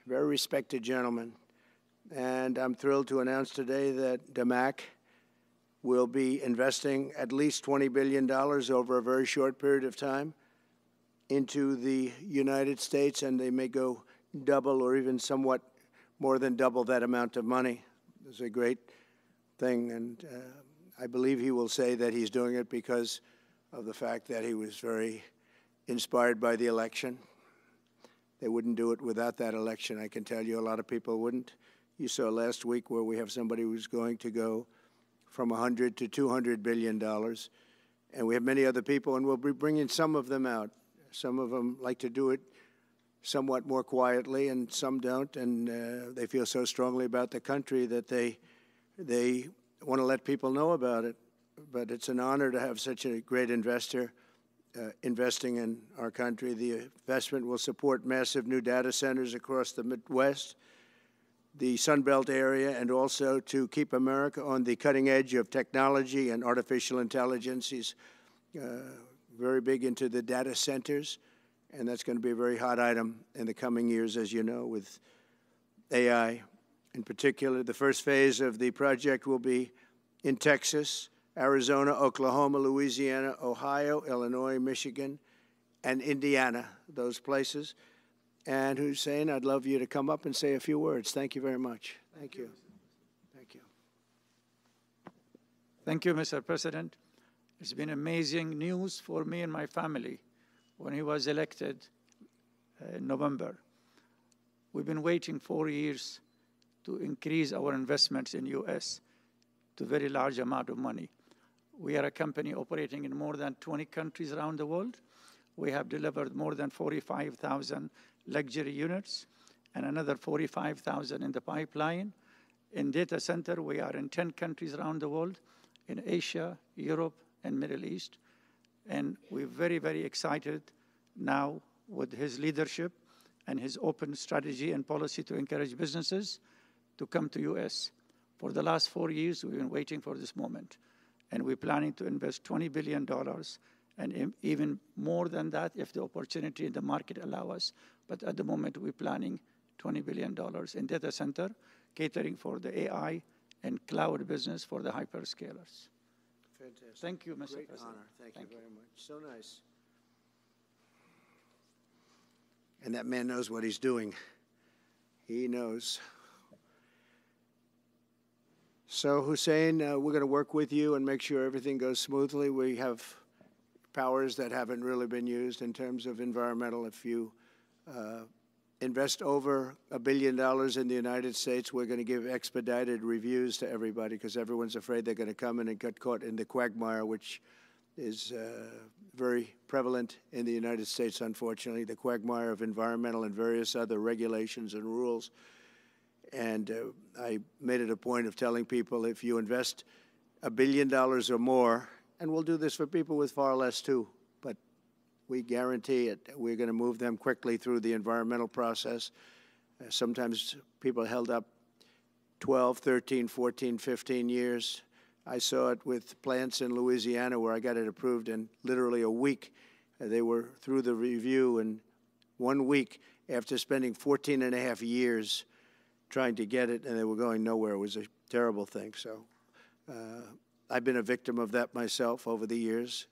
very respected gentleman. And I'm thrilled to announce today that DMAC will be investing at least $20 billion over a very short period of time into the United States, and they may go double or even somewhat more than double that amount of money. It's a great thing, and I believe he will say that he's doing it because of the fact that he was very inspired by the election. They wouldn't do it without that election, I can tell you. A lot of people wouldn't. You saw last week where we have somebody who's going to go from $100 to $200 billion, and we have many other people, and we'll be bringing some of them out. Some of them like to do it somewhat more quietly, and some don't, and they feel so strongly about the country that they want to let people know about it. But it's an honor to have such a great investor investing in our country. The investment will support massive new data centers across the Midwest, the Sun Belt area, and also to keep America on the cutting edge of technology and artificial intelligence. He's very big into the data centers, and that's going to be a very hot item in the coming years, as you know, with AI. In particular, the first phase of the project will be in Texas, Arizona, Oklahoma, Louisiana, Ohio, Illinois, Michigan, and Indiana, those places. And Hussein, I'd love you to come up and say a few words. Thank you very much. Thank you. Thank you. Thank you, Mr. President. It's been amazing news for me and my family when he was elected in November. We've been waiting 4 years to increase our investments in U.S. to a very large amount of money. We are a company operating in more than 20 countries around the world. We have delivered more than 45,000 luxury units and another 45,000 in the pipeline. In data center, we are in 10 countries around the world, in Asia, Europe, and Middle East. And we're very, very excited now with his leadership and his open strategy and policy to encourage businesses to come to U.S. For the last 4 years, we've been waiting for this moment. And we're planning to invest $20 billion and even more than that if the opportunity in the market allow us. But at the moment, we're planning $20 billion in data center, catering for the AI and cloud business for the hyperscalers. Fantastic. Thank you, Mr. Great President. honor. Thank you very much. So nice. And that man knows what he's doing. He knows. So, Hussein, we're going to work with you and make sure everything goes smoothly. We have powers that haven't really been used in terms of environmental. If you invest over $1 billion in the United States, we're going to give expedited reviews to everybody because everyone's afraid they're going to come in and get caught in the quagmire, which is very prevalent in the United States, unfortunately, the quagmire of environmental and various other regulations and rules. And I made it a point of telling people if you invest $1 billion or more, and we'll do this for people with far less too, but we guarantee it. We're going to move them quickly through the environmental process. Sometimes people held up 12, 13, 14, 15 years. I saw it with plants in Louisiana where I got it approved in literally a week. They were through the review in 1 week after spending 14 and a half years trying to get it, and they were going nowhere. It was a terrible thing. So I've been a victim of that myself over the years,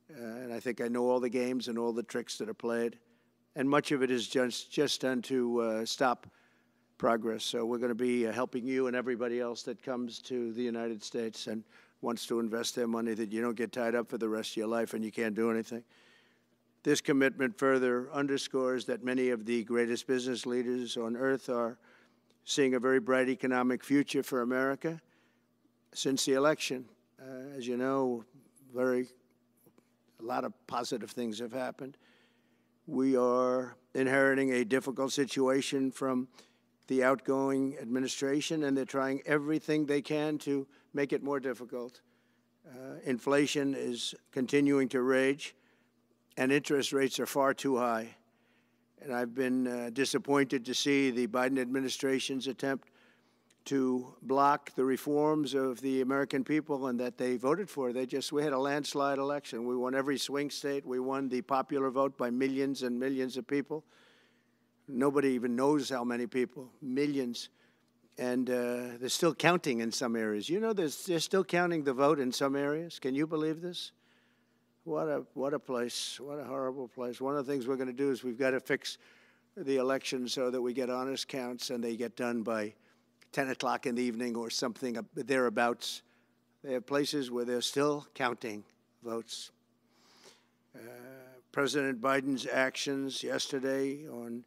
and I think I know all the games and all the tricks that are played, and much of it is just done to stop progress. So we're going to be helping you and everybody else that comes to the United States and wants to invest their money, that you don't get tied up for the rest of your life and you can't do anything. This commitment further underscores that many of the greatest business leaders on earth are seeing a very bright economic future for America since the election. As you know, a lot of positive things have happened. We are inheriting a difficult situation from the outgoing administration, and they're trying everything they can to make it more difficult. Inflation is continuing to rage, and interest rates are far too high. And I've been disappointed to see the Biden administration's attempt to block the reforms of the American people and that they voted for. We had a landslide election. We won every swing state. We won the popular vote by millions and millions of people. Nobody even knows how many people, millions. And they're still counting in some areas. You know, they're still counting the vote in some areas. Can you believe this? What a place. What a horrible place. One of the things we're going to do is we've got to fix the election so that we get honest counts and they get done by 10 o'clock in the evening or something thereabouts. They have places where they're still counting votes. President Biden's actions yesterday on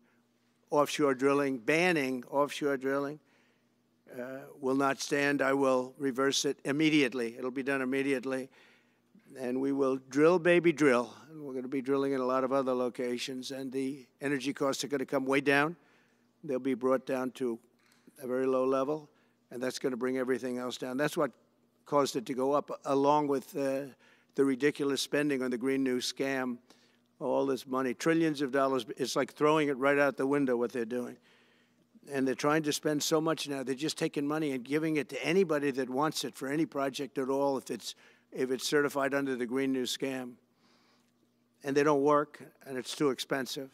offshore drilling, banning offshore drilling, will not stand. I will reverse it immediately. It'll be done immediately. And we will drill, baby, drill. And we're going to be drilling in a lot of other locations. And the energy costs are going to come way down. They'll be brought down to a very low level. And that's going to bring everything else down. That's what caused it to go up, along with the ridiculous spending on the Green New Scam. All this money, trillions of dollars. It's like throwing it right out the window, what they're doing. And they're trying to spend so much now. They're just taking money and giving it to anybody that wants it for any project at all if it's certified under the Green New Scam. And they don't work, and it's too expensive.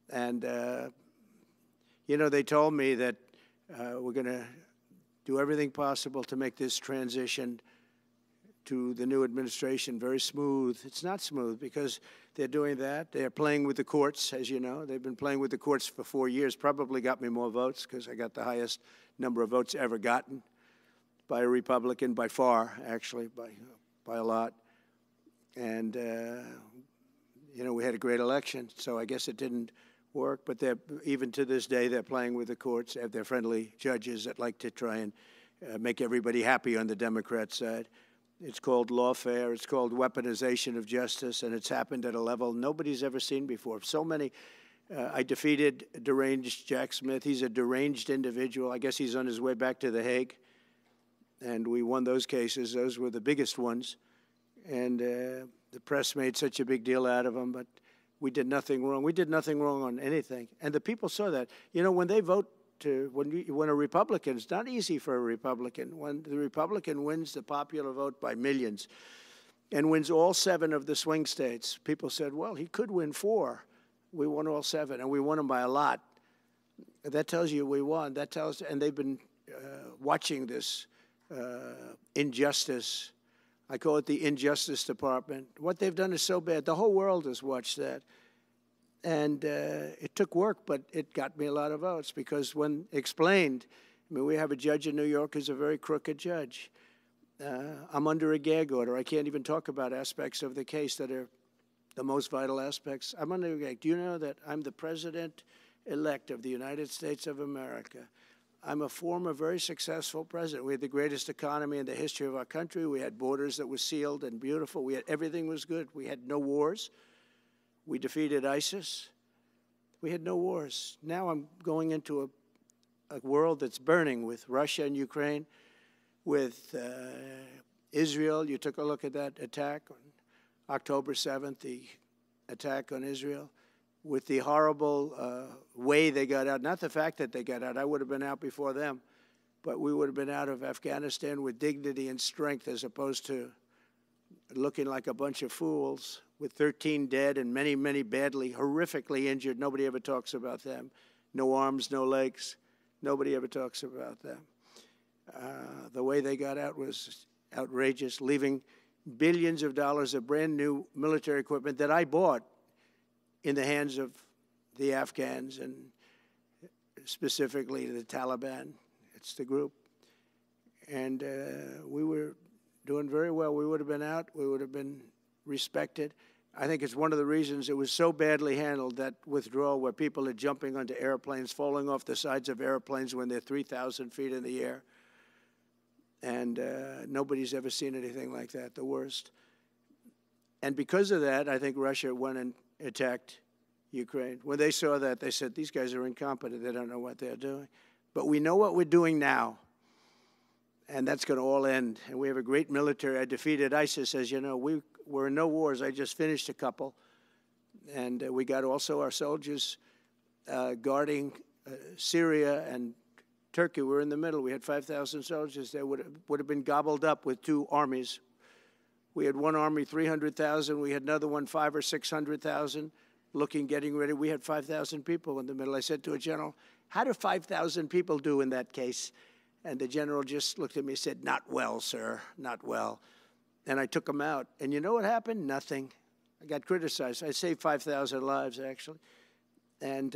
And, you know, they told me that we're going to do everything possible to make this transition to the new administration very smooth. It's not smooth because they're doing that. They're playing with the courts, as you know. They've been playing with the courts for 4 years, probably got me more votes because I got the highest number of votes ever gotten by a Republican, by far, actually, by a lot. And, you know, we had a great election, so I guess it didn't work. But even to this day, they're playing with the courts. They have their friendly judges that like to try and make everybody happy on the Democrat side. It's called lawfare. It's called weaponization of justice, and it's happened at a level nobody's ever seen before. So many. I defeated deranged Jack Smith. He's a deranged individual. I guess he's on his way back to The Hague, and we won those cases. Those were the biggest ones, and the press made such a big deal out of them, but we did nothing wrong. We did nothing wrong on anything, and the people saw that. You know, when they vote, when a Republican, it's not easy for a Republican. When the Republican wins the popular vote by millions and wins all 7 of the swing states, people said, well, he could win 4. We won all 7, and we won them by a lot. That tells you we won. That tells, and they've been watching this injustice. I call it the Injustice Department. What they've done is so bad. The whole world has watched that. And it took work, but it got me a lot of votes because when explained, I mean, we have a judge in New York who's a very crooked judge. I'm under a gag order. I can't even talk about aspects of the case that are the most vital aspects. I'm under a gag. Do you know that I'm the president-elect of the United States of America? I'm a former very successful president. We had the greatest economy in the history of our country. We had borders that were sealed and beautiful. Everything was good. We had no wars. We defeated ISIS. We had no wars. Now I'm going into a world that's burning with Russia and Ukraine, with Israel. You took a look at that attack on October 7th, the attack on Israel, with the horrible way they got out. Not the fact that they got out. I would have been out before them. But we would have been out of Afghanistan with dignity and strength as opposed to looking like a bunch of fools with 13 dead and many, many badly, horrifically injured. Nobody ever talks about them. No arms, no legs. Nobody ever talks about them. The way they got out was outrageous, leaving billions of dollars of brand new military equipment that I bought in the hands of the Afghans and specifically the Taliban. It's the group. And we were doing very well. We would have been out. We would have been respected. I think it's one of the reasons it was so badly handled, that withdrawal where people are jumping onto airplanes, falling off the sides of airplanes when they're 3,000 feet in the air. And nobody's ever seen anything like that, the worst. And because of that, I think Russia went and attacked Ukraine. When they saw that, they said, these guys are incompetent. They don't know what they're doing. But we know what we're doing now. And that's going to all end. And we have a great military. I defeated ISIS, as you know. We're in no wars. I just finished a couple. And we got also our soldiers guarding Syria and Turkey. We're in the middle. We had 5,000 soldiers. They would have been gobbled up with 2 armies. We had one army, 300,000. We had another one, 500,000 or 600,000. looking, getting ready. We had 5,000 people in the middle. I said to a general, how do 5,000 people do in that case? And the general just looked at me and said, not well, sir, not well. And I took him out. And you know what happened? Nothing. I got criticized. I saved 5,000 lives, actually. And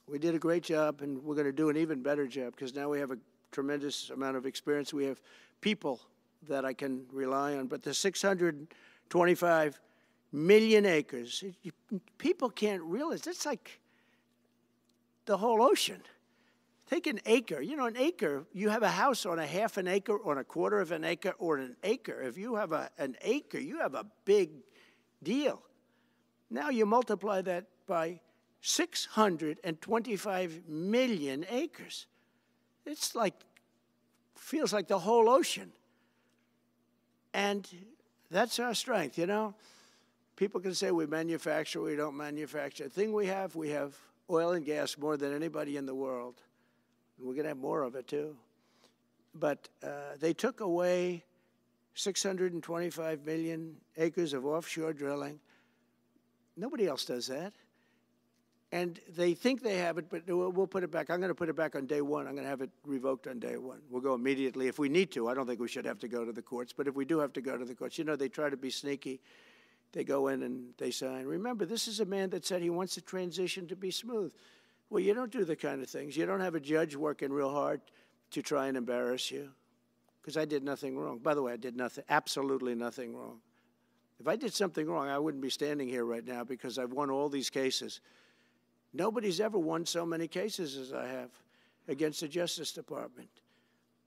we did a great job, and we're going to do an even better job because now we have a tremendous amount of experience. We have people that I can rely on. But the 625 million acres, people can't realize, it's like the whole ocean. Take an acre. You know, an acre, you have a house on a half an acre, on a quarter of an acre, or an acre. If you have an acre, you have a big deal. Now you multiply that by 625 million acres. It's like, feels like the whole ocean. And that's our strength, you know. People can say we manufacture, we don't manufacture. The thing we have oil and gas more than anybody in the world. We're going to have more of it, too. But they took away 625 million acres of offshore drilling. Nobody else does that. And they think they have it, but we'll put it back. I'm going to put it back on day one. I'm going to have it revoked on day one. We'll go immediately if we need to. I don't think we should have to go to the courts. But if we do have to go to the courts, you know, they try to be sneaky. They go in and they sign. Remember, this is a man that said he wants the transition to be smooth. Well, you don't do the kind of things. You don't have a judge working real hard to try and embarrass you, because I did nothing wrong. By the way, I did nothing, absolutely nothing wrong. If I did something wrong, I wouldn't be standing here right now because I've won all these cases. Nobody's ever won so many cases as I have against the Justice Department.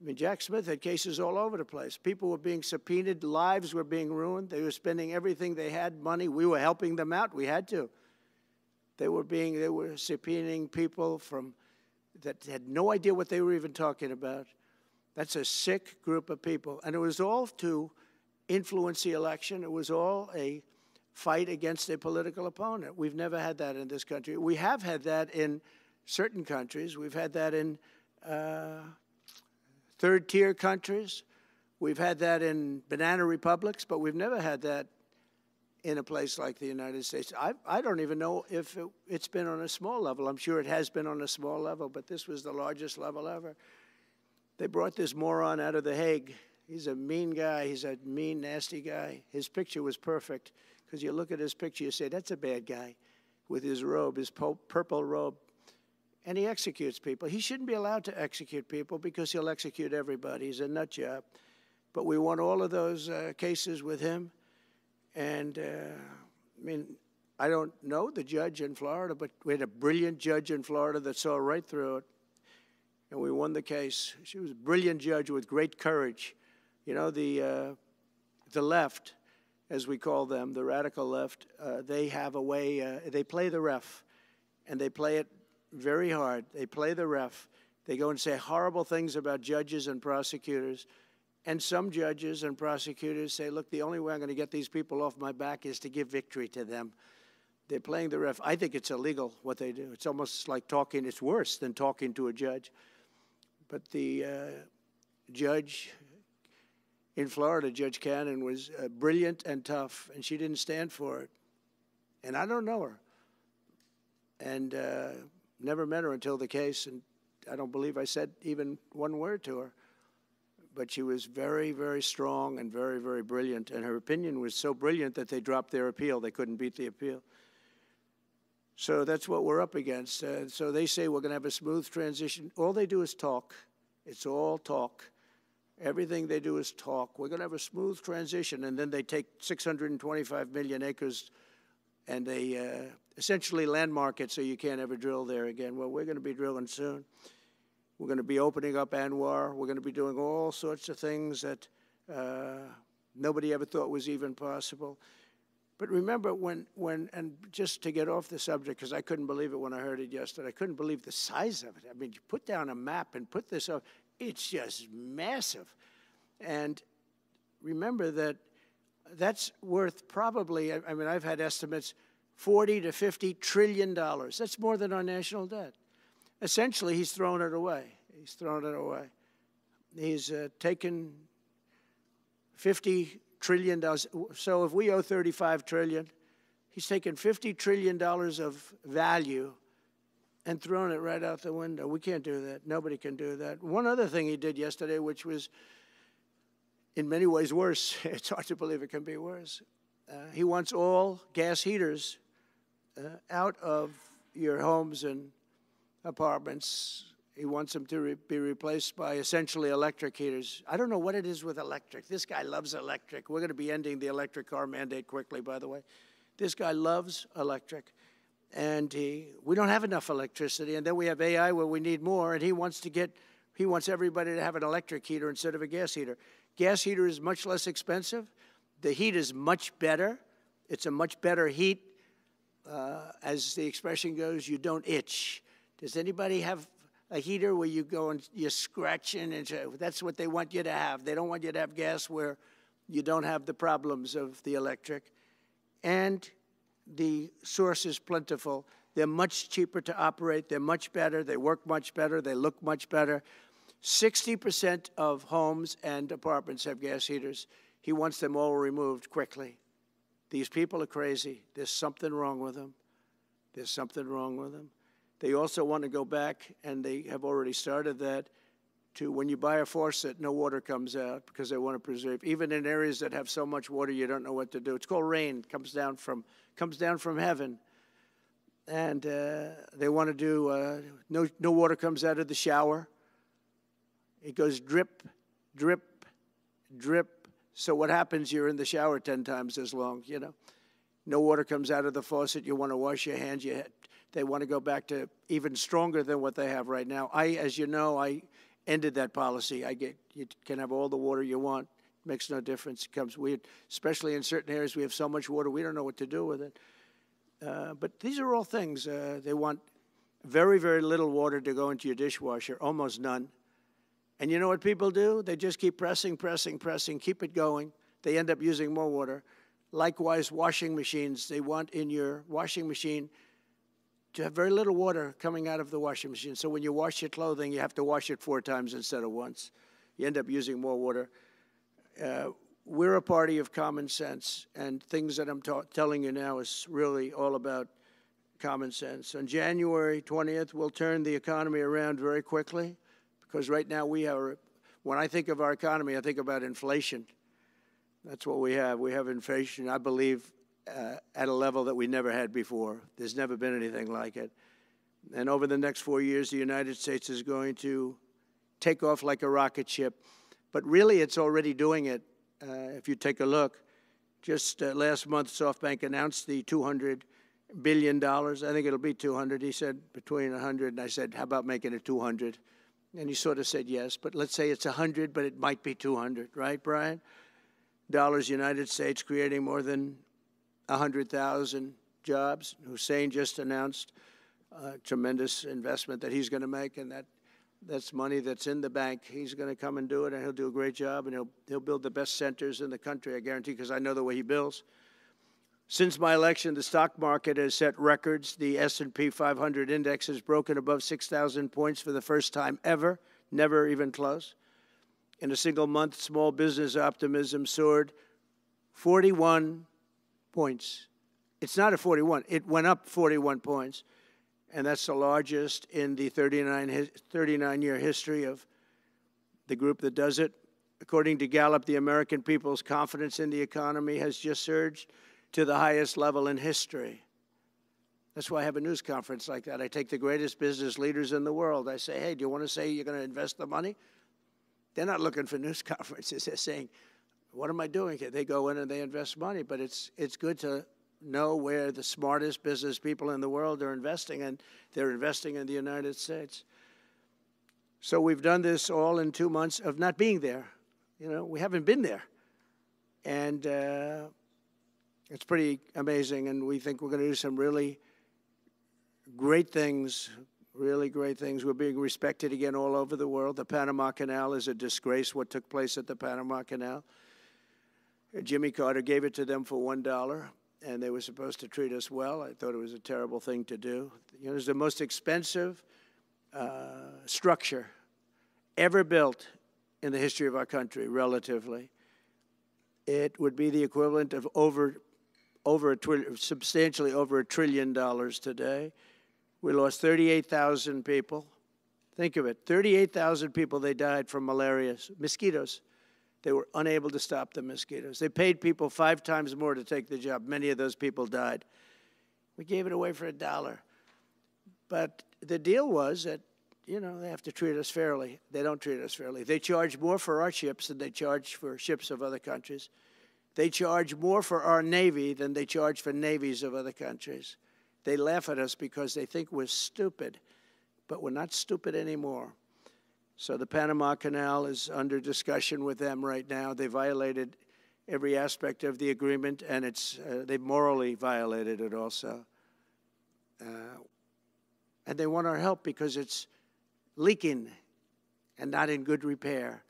I mean, Jack Smith had cases all over the place. People were being subpoenaed. Lives were being ruined. They were spending everything they had, money. We were helping them out. We had to. They were subpoenaing people that had no idea what they were even talking about. That's a sick group of people. And it was all to influence the election. It was all a fight against a political opponent. We've never had that in this country. We have had that in certain countries. We've had that in third-tier countries. We've had that in banana republics, but we've never had that in a place like the United States. I don't even know if it's been on a small level. I'm sure it has been on a small level, but this was the largest level ever. They brought this moron out of The Hague. He's a mean guy. He's a mean, nasty guy. His picture was perfect, because you look at his picture, you say, that's a bad guy with his robe, his purple robe. And he executes people. He shouldn't be allowed to execute people because he'll execute everybody. He's a nut job. But we won all of those cases with him. And, I mean, I don't know the judge in Florida, but we had a brilliant judge in Florida that saw right through it. And we won the case. She was a brilliant judge with great courage. You know, the left, as we call them, the radical left, they have a way, they play the ref, and they play it very hard. They play the ref. They go and say horrible things about judges and prosecutors. And some judges and prosecutors say, look, the only way I'm going to get these people off my back is to give victory to them. They're playing the ref. I think it's illegal what they do. It's almost like talking. It's worse than talking to a judge. But the judge in Florida, Judge Cannon, was brilliant and tough, and she didn't stand for it. And I don't know her. And never met her until the case, and I don't believe I said even one word to her. But she was very, very strong and very, very brilliant. And her opinion was so brilliant that they dropped their appeal. They couldn't beat the appeal. So that's what we're up against. So they say we're going to have a smooth transition. All they do is talk. It's all talk. Everything they do is talk. We're going to have a smooth transition. And then they take 625 million acres and they essentially landmark it so you can't ever drill there again. Well, we're going to be drilling soon. We're going to be opening up Anwar. We're going to be doing all sorts of things that nobody ever thought was even possible. But remember, and just to get off the subject, because I couldn't believe it when I heard it yesterday, I couldn't believe the size of it. I mean, you put down a map and put this up, it's just massive. And remember that that's worth probably, I mean, I've had estimates, $40 to $50 trillion. That's more than our national debt. Essentially, he's thrown it away. He's thrown it away. He's taken $50 trillion. So if we owe $35 trillion, He's taken $50 trillion of value and thrown it right out the window. We can't do that. Nobody can do that. One other thing he did yesterday, which was in many ways worse, it's hard to believe it can be worse. He wants all gas heaters out of your homes and apartments. He wants them to be replaced by essentially electric heaters. I don't know what it is with electric. This guy loves electric. We're going to be ending the electric car mandate quickly, by the way. This guy loves electric. And we don't have enough electricity. And then we have AI where we need more. And he wants everybody to have an electric heater instead of a gas heater. Gas heater is much less expensive. The heat is much better. It's a much better heat. As the expression goes, you don't itch. Does anybody have a heater where you go and you're scratching? And that's what they want you to have. They don't want you to have gas where you don't have the problems of the electric. And the source is plentiful. They're much cheaper to operate. They're much better. They work much better. They look much better. 60% of homes and apartments have gas heaters. He wants them all removed quickly. These people are crazy. There's something wrong with them. There's something wrong with them. They also want to go back, and they have already started that, to when you buy a faucet, no water comes out because they want to preserve. Even in areas that have so much water, you don't know what to do. It's called rain. It comes down from heaven. And they want to do, no water comes out of the shower. It goes drip, drip, drip. So what happens, you're in the shower 10 times as long, you know. No water comes out of the faucet. You want to wash your hands. They want to go back to even stronger than what they have right now. As you know, I ended that policy. You can have all the water you want. It makes no difference. It comes weird, especially in certain areas. We have so much water, we don't know what to do with it. But these are all things. They want very, very little water to go into your dishwasher, almost none. And you know what people do? They just keep pressing, pressing, pressing, keep it going. They end up using more water. Likewise, washing machines. They want in your washing machine to have very little water coming out of the washing machine. So when you wash your clothing, you have to wash it 4 times instead of once. You end up using more water. We're a party of common sense, and things that I'm telling you now is really all about common sense. On January 20th, we'll turn the economy around very quickly, because right now when I think of our economy, I think about inflation. That's what we have. We have inflation, I believe, at a level that we never had before. There's never been anything like it. And over the next 4 years, the United States is going to take off like a rocket ship. But really, it's already doing it. If you take a look, just last month, SoftBank announced the $200 billion. I think it'll be 200. He said between 100, and I said, how about making it 200? And he sort of said yes, but let's say it's 100, but it might be 200, right, Brian? Dollars, United States, creating more than 100,000 jobs. Hussein just announced a tremendous investment that he's going to make, and that's money that's in the bank. He's going to come and do it, and he'll do a great job, and he'll build the best centers in the country, I guarantee, because I know the way he builds. Since my election, the stock market has set records. The S&P 500 index has broken above 6,000 points for the first time ever, never even close. In a single month, small business optimism soared 41 points. It's not a 41. It went up 41 points. And that's the largest in the 39-year history of the group that does it. According to Gallup, the American people's confidence in the economy has just surged to the highest level in history. That's why I have a news conference like that. I take the greatest business leaders in the world. I say, hey, do you want to say you're going to invest the money? They're not looking for news conferences. They're saying, what am I doing here? They go in and they invest money, but it's good to know where the smartest business people in the world are investing, and they're investing in the United States. So we've done this all in 2 months of not being there. You know, we haven't been there. And it's pretty amazing, and we think we're going to do some really great things, really great things. We're being respected again all over the world. The Panama Canal is a disgrace, what took place at the Panama Canal. Jimmy Carter gave it to them for $1, and they were supposed to treat us well. I thought it was a terrible thing to do. You know, it was the most expensive structure ever built in the history of our country, relatively. It would be the equivalent of over substantially over $1 trillion today. We lost 38,000 people. Think of it, 38,000 people, they died from malaria, mosquitoes. They were unable to stop the mosquitoes. They paid people 5 times more to take the job. Many of those people died. We gave it away for $1. But the deal was that, you know, they have to treat us fairly. They don't treat us fairly. They charge more for our ships than they charge for ships of other countries. They charge more for our Navy than they charge for navies of other countries. They laugh at us because they think we're stupid, but we're not stupid anymore. So the Panama Canal is under discussion with them right now. They violated every aspect of the agreement, and they've morally violated it also. And they want our help because it's leaking and not in good repair.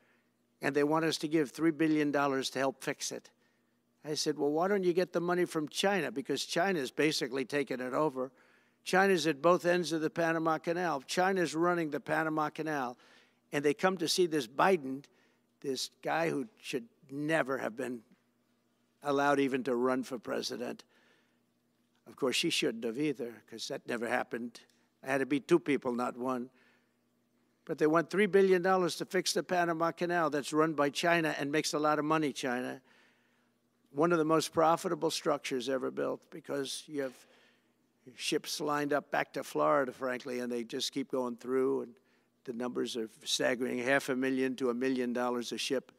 And they want us to give $3 billion to help fix it. I said, well, why don't you get the money from China? Because China's basically taken it over. China's at both ends of the Panama Canal. China's running the Panama Canal. And they come to see this Biden, this guy who should never have been allowed even to run for president. Of course, she shouldn't have either, because that never happened. I had to be 2 people, not 1. But they want $3 billion to fix the Panama Canal that's run by China and makes a lot of money, China. One of the most profitable structures ever built, because you have ships lined up back to Florida, frankly, and they just keep going through, and the numbers are staggering, $500,000 to $1 million a ship.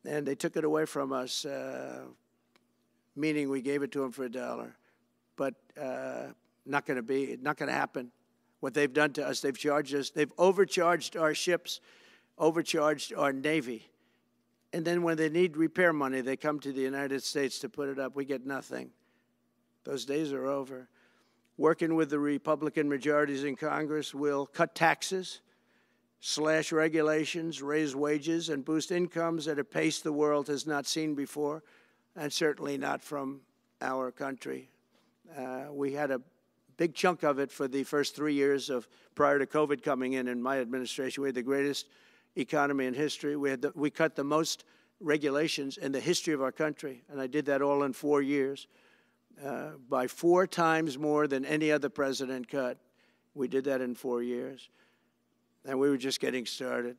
And they took it away from us, meaning we gave it to them for $1. But not going to happen. What they've done to us, they've charged us, they've overcharged our ships, overcharged our Navy. And then when they need repair money, they come to the United States to put it up. We get nothing. Those days are over. Working with the Republican majorities in Congress, we'll cut taxes, slash regulations, raise wages, and boost incomes at a pace the world has not seen before, and certainly not from our country. We had a big chunk of it for the first 3 years prior to COVID coming in my administration. We had the greatest economy in history. We cut the most regulations in the history of our country, and I did that all in 4 years, by 4 times more than any other president cut. We did that in 4 years, and we were just getting started.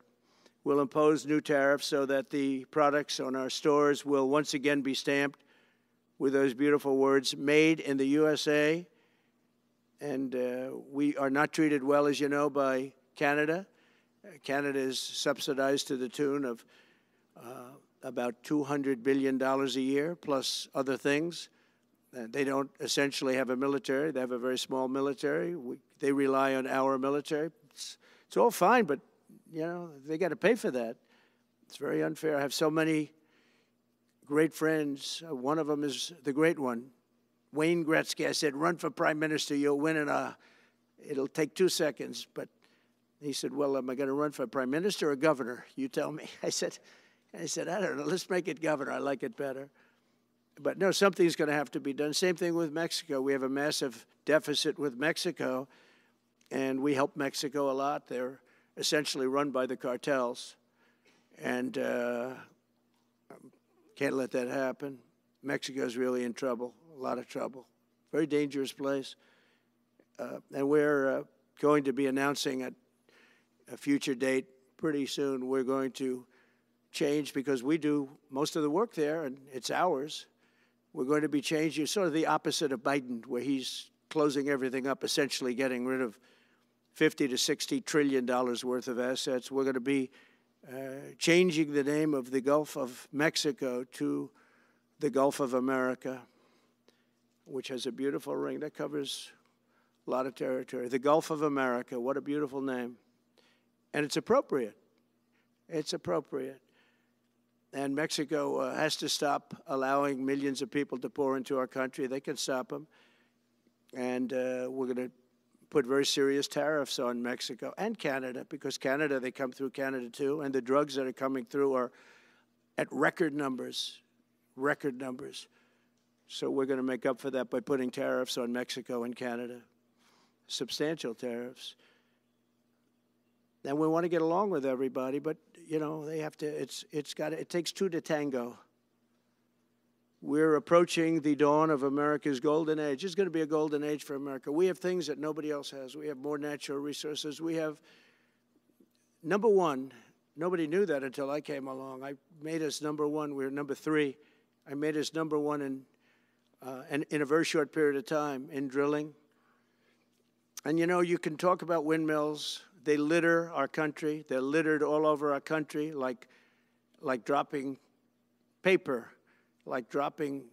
We'll impose new tariffs so that the products on our stores will once again be stamped with those beautiful words, made in the USA. And we are not treated well, as you know, by Canada. Canada is subsidized to the tune of about $200 billion a year, plus other things. They don't essentially have a military. They have a very small military. They rely on our military. It's all fine, but, you know, they got to pay for that. It's very unfair. I have so many great friends. One of them is the great one, Wayne Gretzky. I said, run for prime minister. You'll win it'll take 2 seconds. But he said, well, am I going to run for prime minister or governor? You tell me. I said, I don't know. Let's make it governor. I like it better. But no, something's going to have to be done. Same thing with Mexico. We have a massive deficit with Mexico, and we help Mexico a lot. They're essentially run by the cartels, and can't let that happen. Mexico's really in trouble, a lot of trouble. Very dangerous place. And we're going to be announcing at a future date pretty soon. We're going to change, because we do most of the work there, and it's ours. We're going to be changing, sort of the opposite of Biden, where he's closing everything up, essentially getting rid of $50 to $60 trillion worth of assets. We're going to be changing the name of the Gulf of Mexico to the Gulf of America, which has a beautiful ring that covers a lot of territory. The Gulf of America, what a beautiful name. And it's appropriate. It's appropriate. And Mexico has to stop allowing millions of people to pour into our country. They can stop them. And we're going to put very serious tariffs on Mexico and Canada, because Canada, they come through Canada too, and the drugs that are coming through are at record numbers, record numbers. So we're going to make up for that by putting tariffs on Mexico and Canada, substantial tariffs. And we want to get along with everybody, but, you know, they have to, it takes 2 to tango. we're approaching the dawn of America's golden age. It's going to be a golden age for America. We have things that nobody else has. We have more natural resources. We have, number one, nobody knew that until I came along. I made us number one. We were number 3. I made us number 1 in a very short period of time in drilling. And you know, you can talk about windmills. They litter our country. They're littered all over our country like dropping paper, like dropping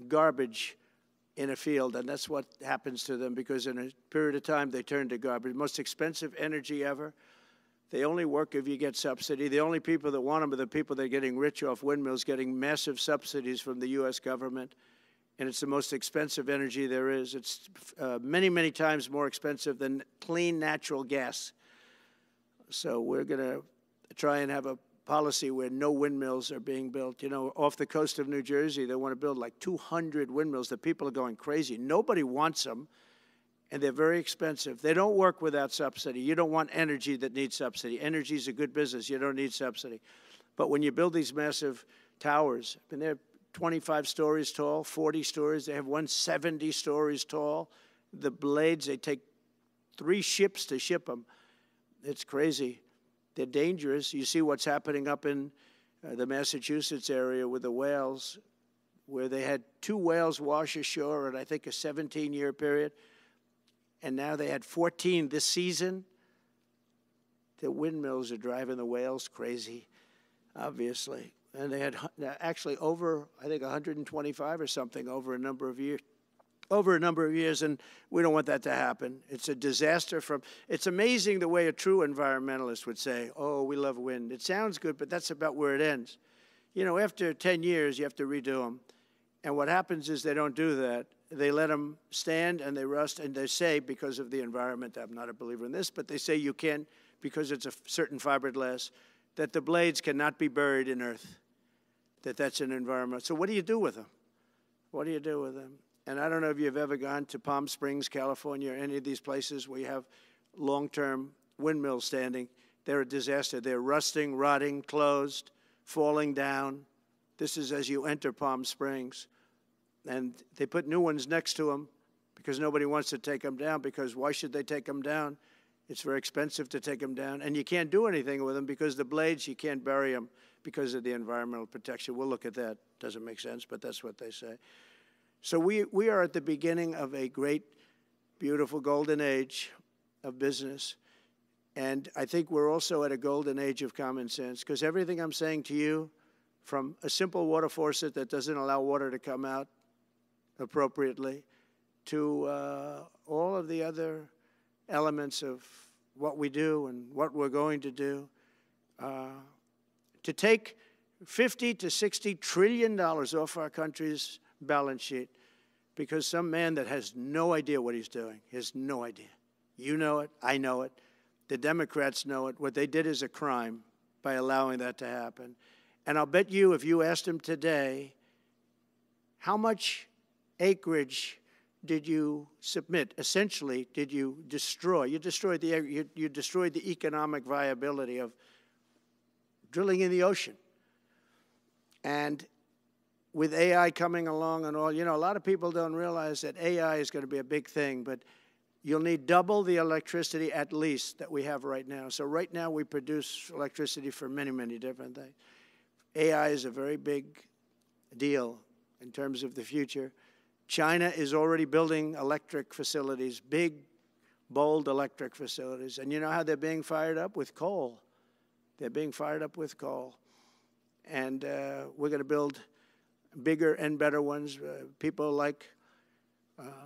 garbage in a field. And that's what happens to them, because in a period of time they turn to garbage. Most expensive energy ever. They only work if you get subsidy. The only people that want them are the people that are getting rich off windmills, getting massive subsidies from the U.S. government. And it's the most expensive energy there is. It's many, many times more expensive than clean natural gas. So we're going to try and have a policy where no windmills are being built. You know, off the coast of New Jersey, they want to build like 200 windmills. The people are going crazy. Nobody wants them, and they're very expensive. They don't work without subsidy. You don't want energy that needs subsidy. Energy is a good business. You don't need subsidy. But when you build these massive towers, I mean, they're 25 stories tall, 40 stories. They have one 70 stories tall. The blades, they take 3 ships to ship them. It's crazy. They're dangerous. You see what's happening up in the Massachusetts area with the whales, where they had 2 whales wash ashore in, I think, a 17-year period. And now they had 14 this season. The windmills are driving the whales crazy, obviously. And they had actually over, I think, 125 or something over a number of years. And we don't want that to happen. It's a disaster it's amazing the way a true environmentalist would say, oh, we love wind. It sounds good, but that's about where it ends. You know, after 10 years, you have to redo them. And what happens is they don't do that. They let them stand and they rust, and they say, because of the environment, I'm not a believer in this, but they say you can't, because it's a certain fiberglass, that the blades cannot be buried in earth, that's an environment. So what do you do with them? What do you do with them? And I don't know if you've ever gone to Palm Springs, California, or any of these places where you have long-term windmills standing. They're a disaster. They're rusting, rotting, closed, falling down. This is as you enter Palm Springs. And they put new ones next to them because nobody wants to take them down, because why should they take them down? It's very expensive to take them down. And you can't do anything with them because the blades, you can't bury them because of the environmental protection. We'll look at that. Doesn't make sense, but that's what they say. So we are at the beginning of a great, beautiful golden age of business. And I think we're also at a golden age of common sense, because everything I'm saying to you, from a simple water faucet that doesn't allow water to come out appropriately, to all of the other elements of what we do and what we're going to do, to take $50 to $60 trillion off our country's balance sheet because some man that has no idea what he's doing, he has no idea. You know it, I know it, the Democrats know it. What they did is a crime by allowing that to happen. And I'll bet you, if you asked him today, how much acreage did you submit? Essentially, did you destroy? You destroyed the economic viability of drilling in the ocean. And with AI coming along and all, you know, a lot of people don't realize that AI is going to be a big thing, but you'll need double the electricity at least that we have right now. So right now we produce electricity for many, many different things. AI is a very big deal in terms of the future. China is already building electric facilities, big, bold electric facilities. And you know how they're being fired up? With coal. They're being fired up with coal. And we're going to build bigger and better ones. People like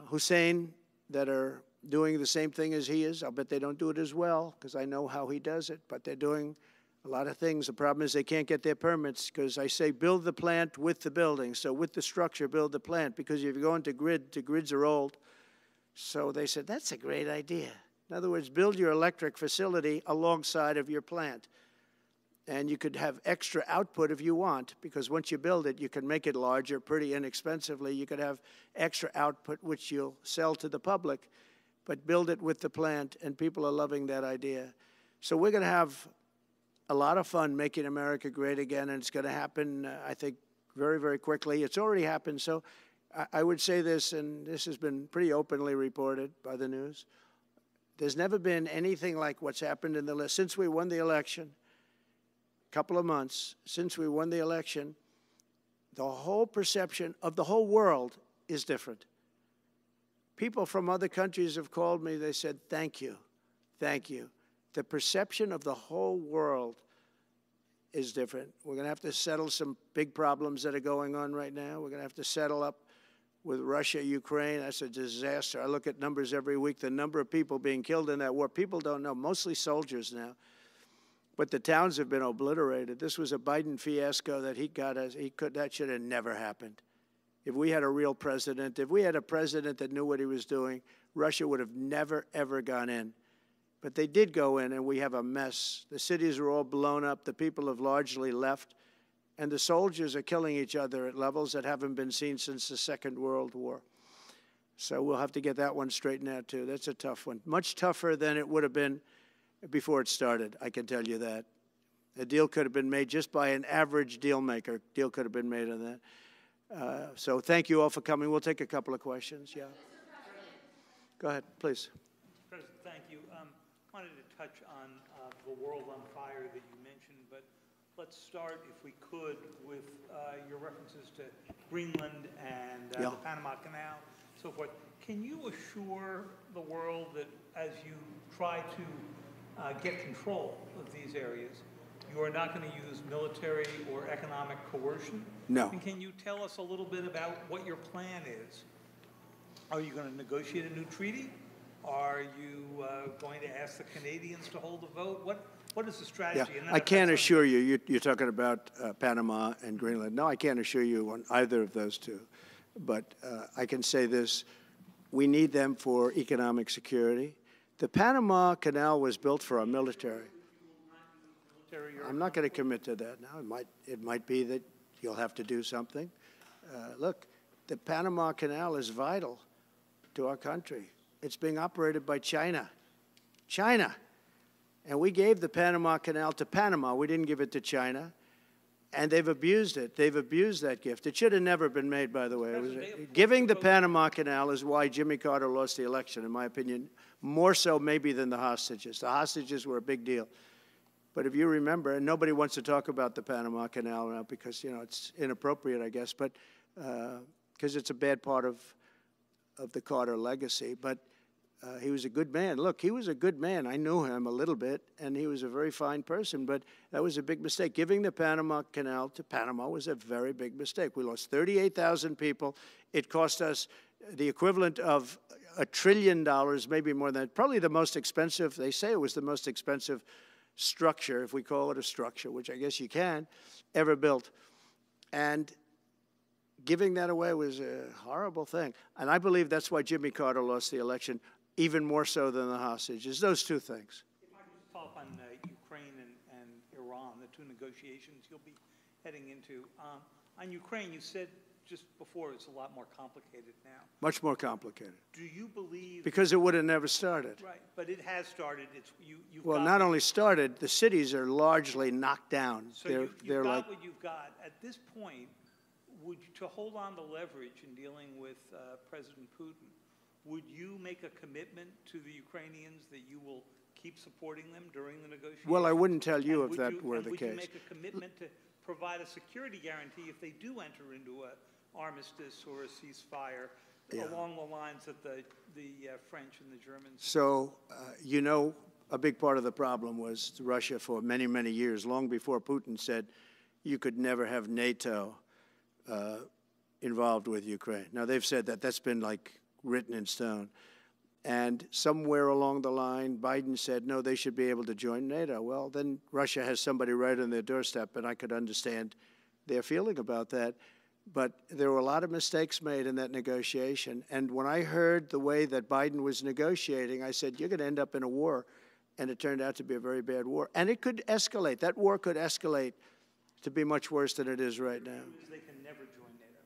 Hussein that are doing the same thing as he is. I'll bet they don't do it as well because I know how he does it, but they're doing a lot of things. The problem is they can't get their permits because I say build the plant with the building. So with the structure, build the plant, because if you go into grid, the grids are old. So they said, that's a great idea. In other words, build your electric facility alongside of your plant. And you could have extra output if you want, because once you build it, you can make it larger pretty inexpensively. You could have extra output, which you'll sell to the public, but build it with the plant, and people are loving that idea. So we're going to have a lot of fun making America great again, and it's going to happen, I think, very, very quickly. It's already happened. So I would say this, and this has been pretty openly reported by the news. There's never been anything like what's happened in the list. Since we won the election, a couple of months, since we won the election, the whole perception of the whole world is different. People from other countries have called me. They said, thank you, thank you. The perception of the whole world is different. We're going to have to settle some big problems that are going on right now. We're going to have to settle up with Russia, Ukraine. That's a disaster. I look at numbers every week, the number of people being killed in that war. People don't know, mostly soldiers now. But the towns have been obliterated. This was a Biden fiasco that that should have never happened. If we had a real president, if we had a president that knew what he was doing, Russia would have never, ever gone in. But they did go in, and we have a mess. The cities are all blown up. The people have largely left. And the soldiers are killing each other at levels that haven't been seen since the Second World War. So we'll have to get that one straightened out, too. That's a tough one. Much tougher than it would have been before it started, I can tell you that. A deal could have been made just by an average deal maker. Deal could have been made on that. So thank you all for coming. We'll take a couple of questions. Yeah. Go ahead, please. President, thank you. Wanted to touch on the world on fire that you mentioned, but let's start, if we could, with your references to Greenland and the Panama Canal, so forth. Can you assure the world that as you try to get control of these areas, you are not going to use military or economic coercion? No. And can you tell us a little bit about what your plan is? Are you going to negotiate a new treaty? Are you going to ask the Canadians to hold a vote? What is the strategy? Yeah. I can't assure you, you're talking about Panama and Greenland. No, I can't assure you on either of those two. But I can say this, we need them for economic security. The Panama Canal was built for our military. I'm not going to commit to that now. It might be that you'll have to do something. Look, the Panama Canal is vital to our country. It's being operated by China. China. And we gave the Panama Canal to Panama. We didn't give it to China. And they've abused it. They've abused that gift. It should have never been made, by the way. Giving the Panama Canal is why Jimmy Carter lost the election, in my opinion, more so maybe than the hostages. The hostages were a big deal. But if you remember, and nobody wants to talk about the Panama Canal now because, you know, it's inappropriate, I guess, but because it's a bad part of the Carter legacy. But he was a good man. Look, he was a good man. I knew him a little bit, and he was a very fine person, but that was a big mistake. Giving the Panama Canal to Panama was a very big mistake. We lost 38,000 people. It cost us the equivalent of $1 trillion, maybe more than that. Probably the most expensive, they say it was the most expensive structure, if we call it a structure, which I guess you can, ever built. And giving that away was a horrible thing. And I believe that's why Jimmy Carter lost the election, even more so than the hostages. Those two things. If I could just follow up on Ukraine and Iran, the two negotiations you'll be heading into. On Ukraine, you said just before it's a lot more complicated now. Much more complicated. Do you believe... Because it would have never started. Right, but it has started. Well, not only started, the cities are largely knocked down. So you've got what you've got. At this point, to hold on to leverage in dealing with President Putin, would you make a commitment to the Ukrainians that you will keep supporting them during the negotiations? Well, I wouldn't tell you if that were the case. Would you make a commitment to provide a security guarantee if they do enter into an armistice or a ceasefire along the lines that the French and the Germans? So, you know, a big part of the problem was Russia for many, many years, long before Putin said you could never have NATO involved with Ukraine. Now, they've said that. That's been, like, written in stone. And somewhere along the line, Biden said, no, they should be able to join NATO. Well, then Russia has somebody right on their doorstep, and I could understand their feeling about that. But there were a lot of mistakes made in that negotiation. And when I heard the way that Biden was negotiating, I said, you're going to end up in a war. And it turned out to be a very bad war. And it could escalate. That war could escalate to be much worse than it is right now. They can never join NATO.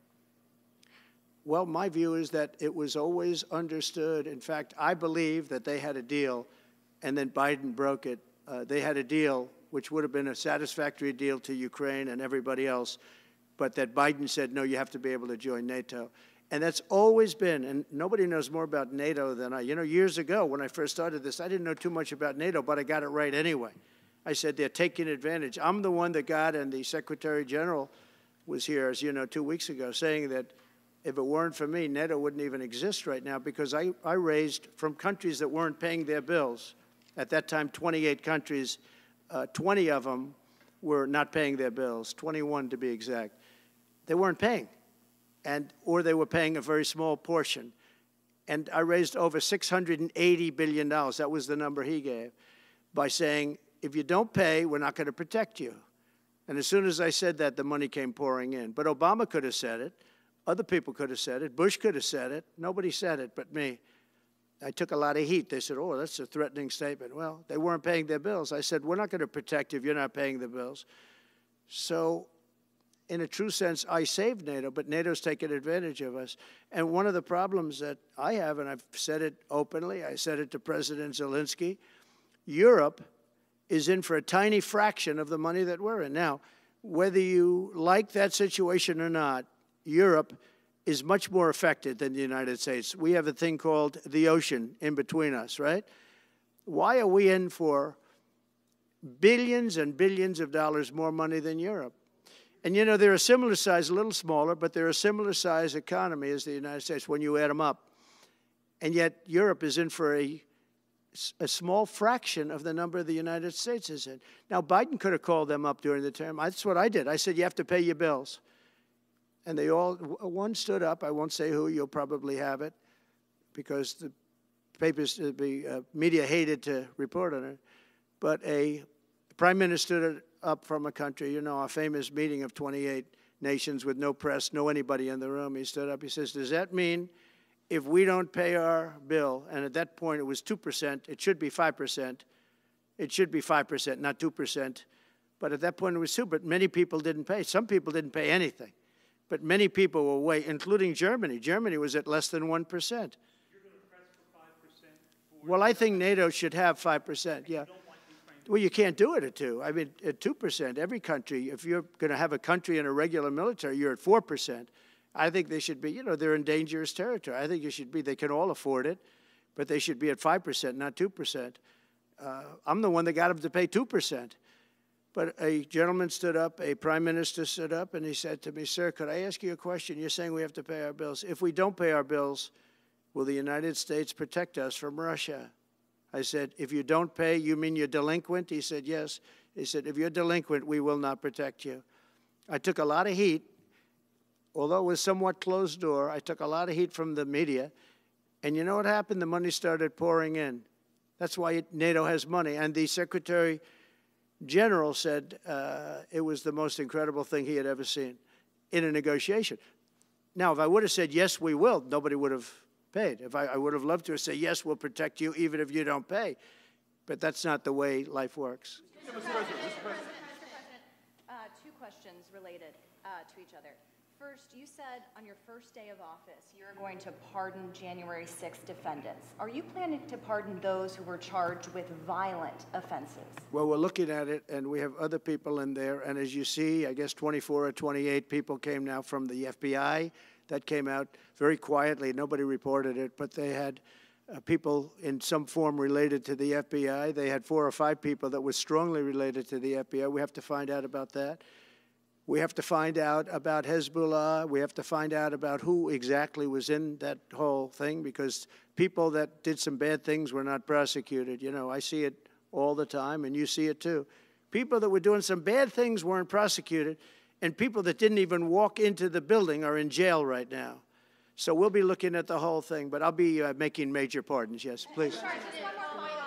Well, my view is that it was always understood. In fact, I believe that they had a deal, and then Biden broke it. They had a deal which would have been a satisfactory deal to Ukraine and everybody else, but that Biden said, no, you have to be able to join NATO. And that's always been, and nobody knows more about NATO than I. You know, years ago when I first started this, I didn't know too much about NATO, but I got it right anyway. I said they're taking advantage. I'm the one that got, and the Secretary General was here, as you know, 2 weeks ago, saying that if it weren't for me, NATO wouldn't even exist right now, because I raised from countries that weren't paying their bills. At that time, 28 countries, 20 of them were not paying their bills, 21 to be exact. They weren't paying, or they were paying a very small portion. And I raised over $680 billion, that was the number he gave, by saying, if you don't pay, we're not going to protect you. And as soon as I said that, the money came pouring in. But Obama could have said it. Other people could have said it. Bush could have said it. Nobody said it but me. I took a lot of heat. They said, oh, that's a threatening statement. Well, they weren't paying their bills. I said, we're not going to protect you if you're not paying the bills. So in a true sense, I saved NATO, but NATO's taken advantage of us. And one of the problems that I have, and I've said it openly, I said it to President Zelensky, Europe is in for a tiny fraction of the money that we're in. Now, whether you like that situation or not, Europe is much more affected than the United States. We have a thing called the ocean in between us, right? Why are we in for billions and billions of dollars more money than Europe? And, you know, they're a similar size, a little smaller, but they're a similar size economy as the United States when you add them up. And yet Europe is in for a small fraction of the number the United States is in. Now, Biden could have called them up during the term. That's what I did. I said, you have to pay your bills. And they all, one stood up. I won't say who. You'll probably have it because the papers, the media hated to report on it. But a prime minister stood up from a country, you know, a famous meeting of 28 nations with no press, no anybody in the room. He stood up. He says, does that mean if we don't pay our bill, and at that point it was 2%, it should be 5%. It should be 5%, not 2%. But at that point it was 2%. But many people didn't pay. Some people didn't pay anything. But many people were way, including Germany. Germany was at less than 1%. You're going to press for 5%? Well, I think NATO should have 5%, yeah. Well, you can't do it at 2%. I mean, at 2%, every country, if you're going to have a country in a regular military, you're at 4%. I think they should be, you know, they're in dangerous territory. I think it should be, they can all afford it, but they should be at 5%, not 2%. I'm the one that got them to pay 2%. But a gentleman stood up, a prime minister stood up, and he said to me, sir, could I ask you a question? You're saying we have to pay our bills. If we don't pay our bills, will the United States protect us from Russia? I said, if you don't pay, you mean you're delinquent? He said, yes. He said, if you're delinquent, we will not protect you. I took a lot of heat. Although it was somewhat closed door, I took a lot of heat from the media. And you know what happened? The money started pouring in. That's why NATO has money. And the Secretary General said it was the most incredible thing he had ever seen in a negotiation. Now, if I would have said, yes, we will, nobody would have paid. If I would have loved to say, yes, we'll protect you even if you don't pay. But that's not the way life works. Mr. President, two questions related to each other. First, you said on your first day of office you're going to pardon January 6th defendants. Are you planning to pardon those who were charged with violent offenses? Well, we're looking at it, and we have other people in there. And as you see, I guess 24 or 28 people came now from the FBI. That came out very quietly. Nobody reported it, but they had people in some form related to the FBI. They had 4 or 5 people that were strongly related to the FBI. We have to find out about that. We have to find out about Hezbollah. We have to find out about who exactly was in that whole thing, because people that did some bad things were not prosecuted. You know, I see it all the time, and you see it too. People that were doing some bad things weren't prosecuted, and people that didn't even walk into the building are in jail right now. So we'll be looking at the whole thing, but I'll be making major pardons. Yes, please. Sorry, just one more follow-up.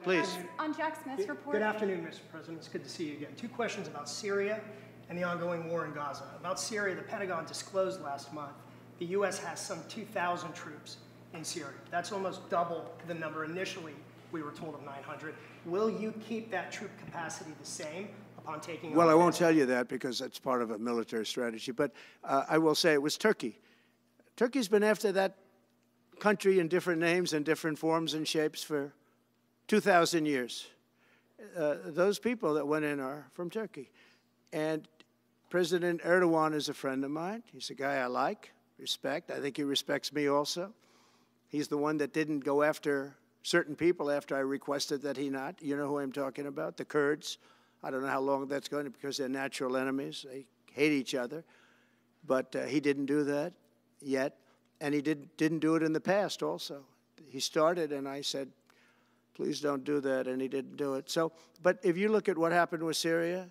Please. On Jack Smith's report. Good afternoon, Mr. President. It's good to see you again. 2 questions about Syria and the ongoing war in Gaza. About Syria, the Pentagon disclosed last month the U.S. has some 2,000 troops in Syria. That's almost double the number initially we were told of 900. Will you keep that troop capacity the same upon taking over? Well, I won't tell you that because that's part of a military strategy, but I will say it was Turkey. Turkey's been after that country in different names and different forms and shapes for 2,000 years. Those people that went in are from Turkey. And President Erdogan is a friend of mine. He's a guy I like, respect. I think he respects me also. He's the one that didn't go after certain people after I requested that he not. You know who I'm talking about, the Kurds. I don't know how long that's going to, because they're natural enemies. They hate each other. But he didn't do that yet, and he didn't do it in the past also. He started, and I said, please don't do that, and he didn't do it. So, but if you look at what happened with Syria,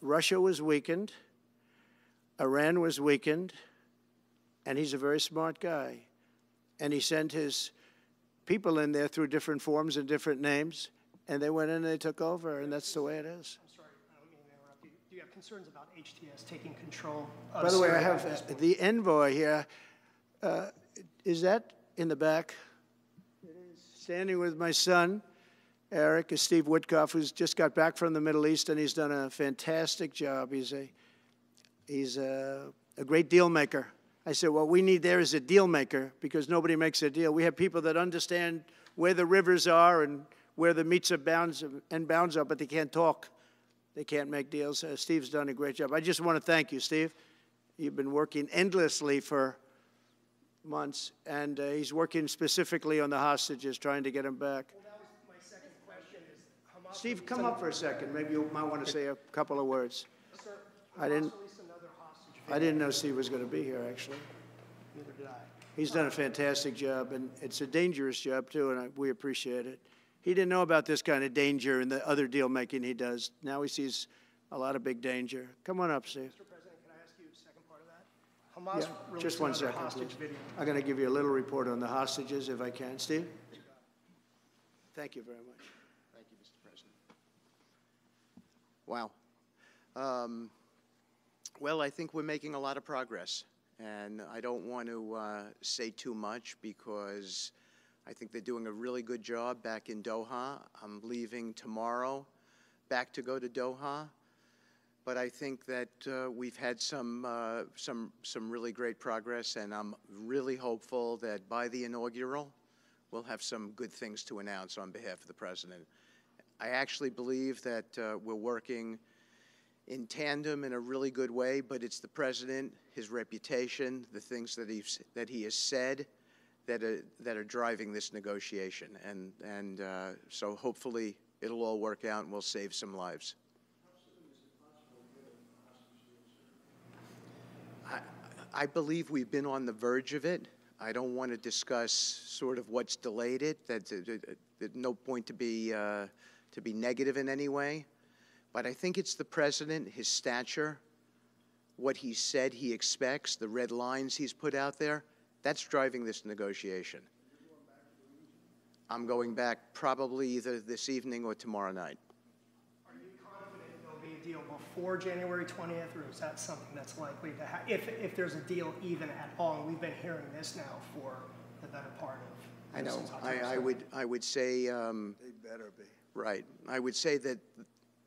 Russia was weakened, Iran was weakened, and he's a very smart guy. And he sent his people in there through different forms and different names, and they went in and they took over, and that's the way it is. I'm sorry, I don't mean to interrupt you. Do you have concerns about HTS taking control of By the way, I Syria at have this point? the envoy here. Is that in the back? It is. Standing with my son, Eric, is Steve Witkoff, who's just got back from the Middle East, and he's done a fantastic job. He's a great deal maker. I said, what we need there is a deal maker, because nobody makes a deal. We have people that understand where the rivers are and where the meets and bounds are, but they can't talk. They can't make deals. Steve's done a great job. I just want to thank you, Steve. You've been working endlessly for months, and he's working specifically on the hostages, trying to get them back. Well, that was my second question. Is Hamas Steve, come up for a second. Maybe you might want to say a couple of words. Sir, I didn't- released another hostage I didn't know Steve was going to be here, actually. Neither did I. He's done a fantastic job, and it's a dangerous job, too, and we appreciate it. He didn't know about this kind of danger and the other deal-making he does. Now he sees a lot of big danger. Come on up, Steve. Mr. President, can I ask you a second part of that? Hamas Yeah, released just one another second, hostage please. video. I'm going to give you a little report on the hostages, if I can. Steve? Thank you very much. Thank you, Mr. President. Wow. Well, I think we're making a lot of progress, and I don't want to say too much because I think they're doing a really good job back in Doha. I'm leaving tomorrow back to go to Doha, but I think that we've had some really great progress, and I'm really hopeful that by the inaugural, we'll have some good things to announce on behalf of the President. I actually believe that we're working in tandem in a really good way, but it's the President, his reputation, the things that he has said that are driving this negotiation. And so hopefully it'll all work out and we'll save some lives. I believe we've been on the verge of it. I don't want to discuss sort of what's delayed it. There's no point to be negative in any way. But I think it's the President, his stature, what he said he expects, the red lines he's put out there, that's driving this negotiation. I'm going back probably either this evening or tomorrow night. Are you confident there'll be a deal before January 20th, or is that something that's likely to happen, if there's a deal even at all? And we've been hearing this now for the better part of... I know. I would say... They better be. Right. I would say that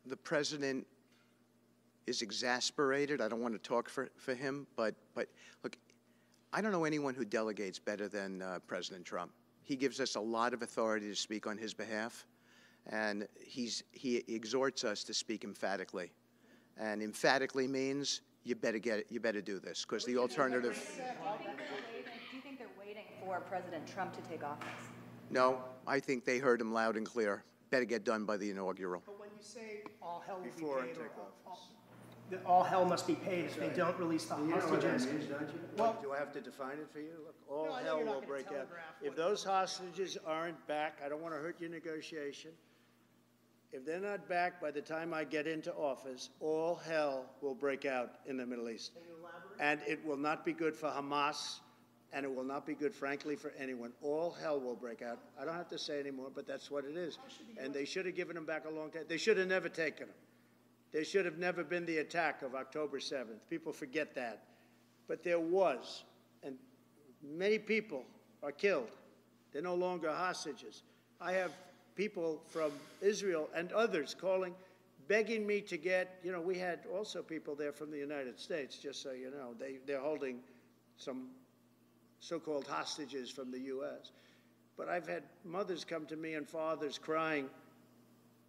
the President is exasperated. I don't want to talk for him, but look, I don't know anyone who delegates better than President Trump. He gives us a lot of authority to speak on his behalf, and he exhorts us to speak emphatically. And emphatically means you better get it, you better do this, because the alternative... Do you think they're waiting for President Trump to take office? No, I think they heard him loud and clear. Better get done by the inaugural. But when you say all hell will Before be I paid, take all hell must be paid if they don't release the You know what that hostages. means, don't you? Well- Do I have to define it for you? Look, all No, I know hell you're not will gonna break out. telegraph If what those those- hostages aren't back, I don't want to hurt your negotiation. If they're not back by the time I get into office, all hell will break out in the Middle East. And it will not be good for Hamas, and it will not be good, frankly, for anyone. All hell will break out. I don't have to say anymore, but that's what it is. And they should have given them back a long time. They should have never taken them. There should have never been the attack of October 7th. People forget that. But there was, and many people are killed. They're no longer hostages. I have people from Israel and others calling, begging me to get, you know, we had also people there from the United States, just so you know. They're holding some so-called hostages from the U.S. But I've had mothers come to me and fathers crying,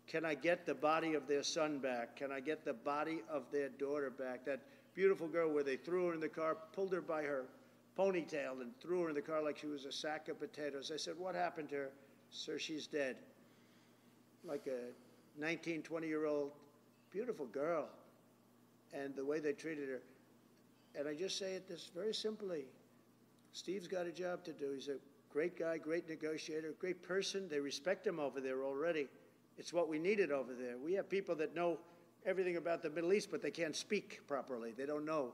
Can I get the body of their son back? Can I get the body of their daughter back? That beautiful girl where they threw her in the car, pulled her by her ponytail and threw her in the car like she was a sack of potatoes. I said, what happened to her? Sir, she's dead. Like a 19, 20-year-old beautiful girl. And the way they treated her. And I just say it this very simply. Steve's got a job to do. He's a great guy, great negotiator, great person. They respect him over there already. It's what we needed over there. We have people that know everything about the Middle East, but they can't speak properly. They don't know.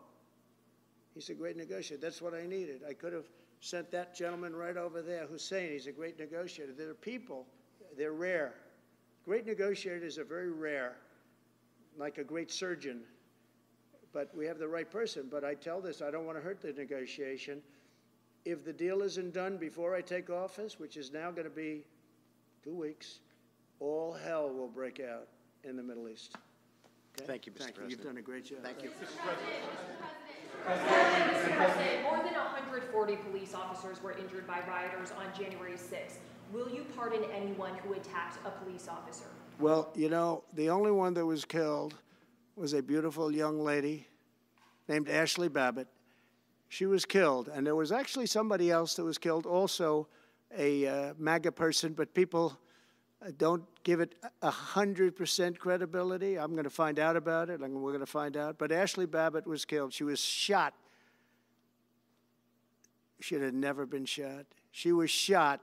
He's a great negotiator. That's what I needed. I could have sent that gentleman right over there, Hussein. He's a great negotiator. There are people, they're rare. Great negotiators are very rare, like a great surgeon. But we have the right person. But I tell this, I don't want to hurt the negotiation. If the deal isn't done before I take office, which is now going to be 2 weeks, all hell will break out in the Middle East. Okay? Thank you, Mr. President. You've done a great job. Thank you. Mr. President, more than 140 police officers were injured by rioters on January 6th. Will you pardon anyone who attacked a police officer? Well, you know, the only one that was killed was a beautiful young lady named Ashley Babbitt. She was killed, and there was actually somebody else that was killed, also a MAGA person, but people don't give it 100% credibility. I'm going to find out about it, and we're going to find out. But Ashley Babbitt was killed. She was shot. She had never been shot. She was shot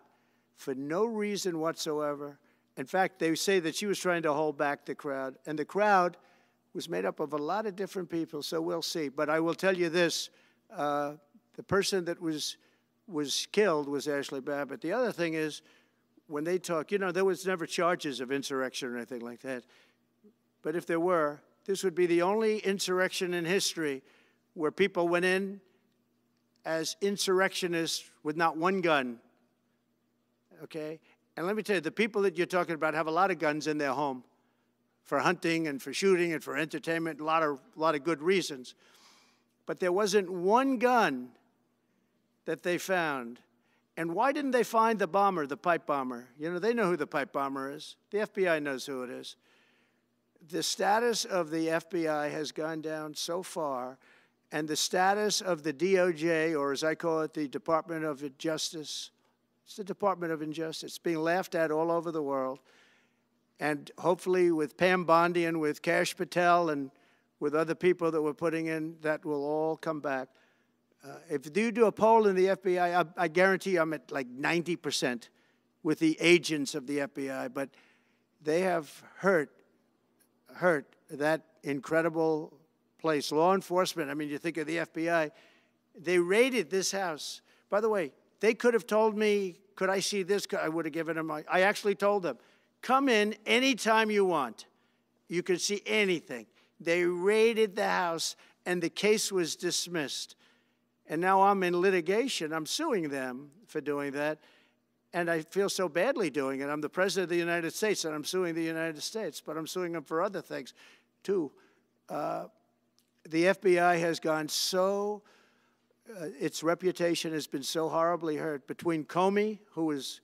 for no reason whatsoever. In fact, they say that she was trying to hold back the crowd, and the crowd was made up of a lot of different people, so we'll see. But I will tell you this, the person that was killed was Ashley Babbitt. The other thing is, when they talk, you know, there was never charges of insurrection or anything like that. But if there were, this would be the only insurrection in history where people went in as insurrectionists with not one gun, okay? And let me tell you, the people that you're talking about have a lot of guns in their home for hunting and for shooting and for entertainment, a lot of good reasons. But there wasn't one gun that they found. And why didn't they find the bomber, the pipe bomber? You know, they know who the pipe bomber is. The FBI knows who it is. The status of the FBI has gone down so far, and the status of the DOJ, or as I call it, the Department of Justice, it's the Department of Injustice. It's being laughed at all over the world. And hopefully with Pam Bondi and with Kash Patel and with other people that we're putting in, that will all come back. If you do a poll in the FBI, I guarantee I'm at like 90% with the agents of the FBI, but they have hurt that incredible place. Law enforcement, I mean, you think of the FBI, they raided this house. By the way, they could have told me, could I see this? I would have given them, I actually told them, come in anytime you want. You can see anything. They raided the house, and the case was dismissed. And now I'm in litigation. I'm suing them for doing that. And I feel so badly doing it. I'm the President of the United States, and I'm suing the United States. But I'm suing them for other things, too. The FBI has gone so, its reputation has been so horribly hurt. Between Comey, who is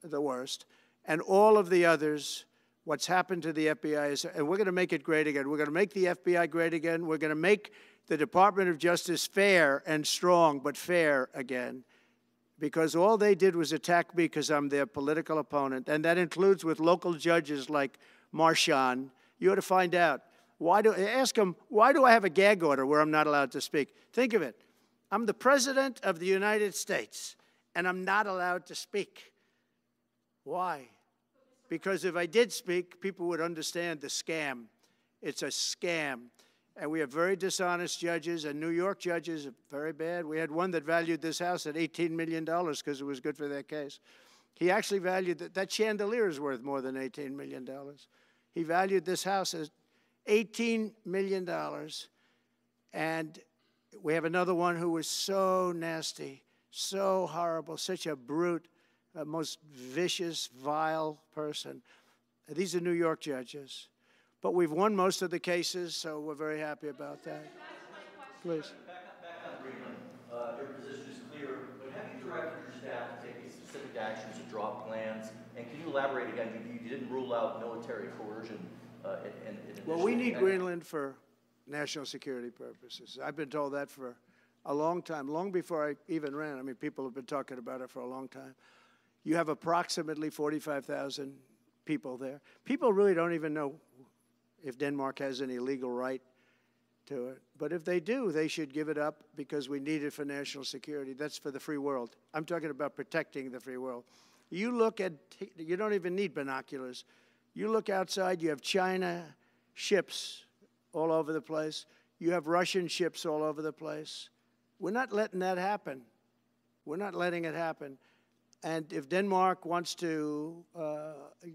the worst, and all of the others, what's happened to the FBI is, and we're going to make it great again. We're going to make the FBI great again. We're going to make the Department of Justice fair and strong, but fair again. Because all they did was attack me because I'm their political opponent. And that includes with local judges like Marchand. You ought to find out. Ask them, why do I have a gag order where I'm not allowed to speak? Think of it. I'm the President of the United States, and I'm not allowed to speak. Why? Because if I did speak, people would understand the scam. It's a scam. And we have very dishonest judges, and New York judges are very bad. We had one that valued this house at $18 million because it was good for their case. He actually valued that chandelier is worth more than $18 million. He valued this house as $18 million. And we have another one who was so nasty, so horrible, such a brute, most vicious, vile person. These are New York judges. But we've won most of the cases, so we're very happy about that. Please. Back on Greenland, your position is clear, but have you directed your staff to take specific actions to draw plans? And can you you elaborate again? You didn't rule out military coercion Well, we need Greenland for national security purposes. I've been told that for a long time, long before I even ran. I mean, people have been talking about it for a long time. You have approximately 45,000 people there. People really don't even know if Denmark has any legal right to it. But if they do, they should give it up because we need it for national security. That's for the free world. I'm talking about protecting the free world. You look at, you don't even need binoculars. You look outside, you have China ships all over the place. You have Russian ships all over the place. We're not letting that happen. We're not letting it happen. And if Denmark wants to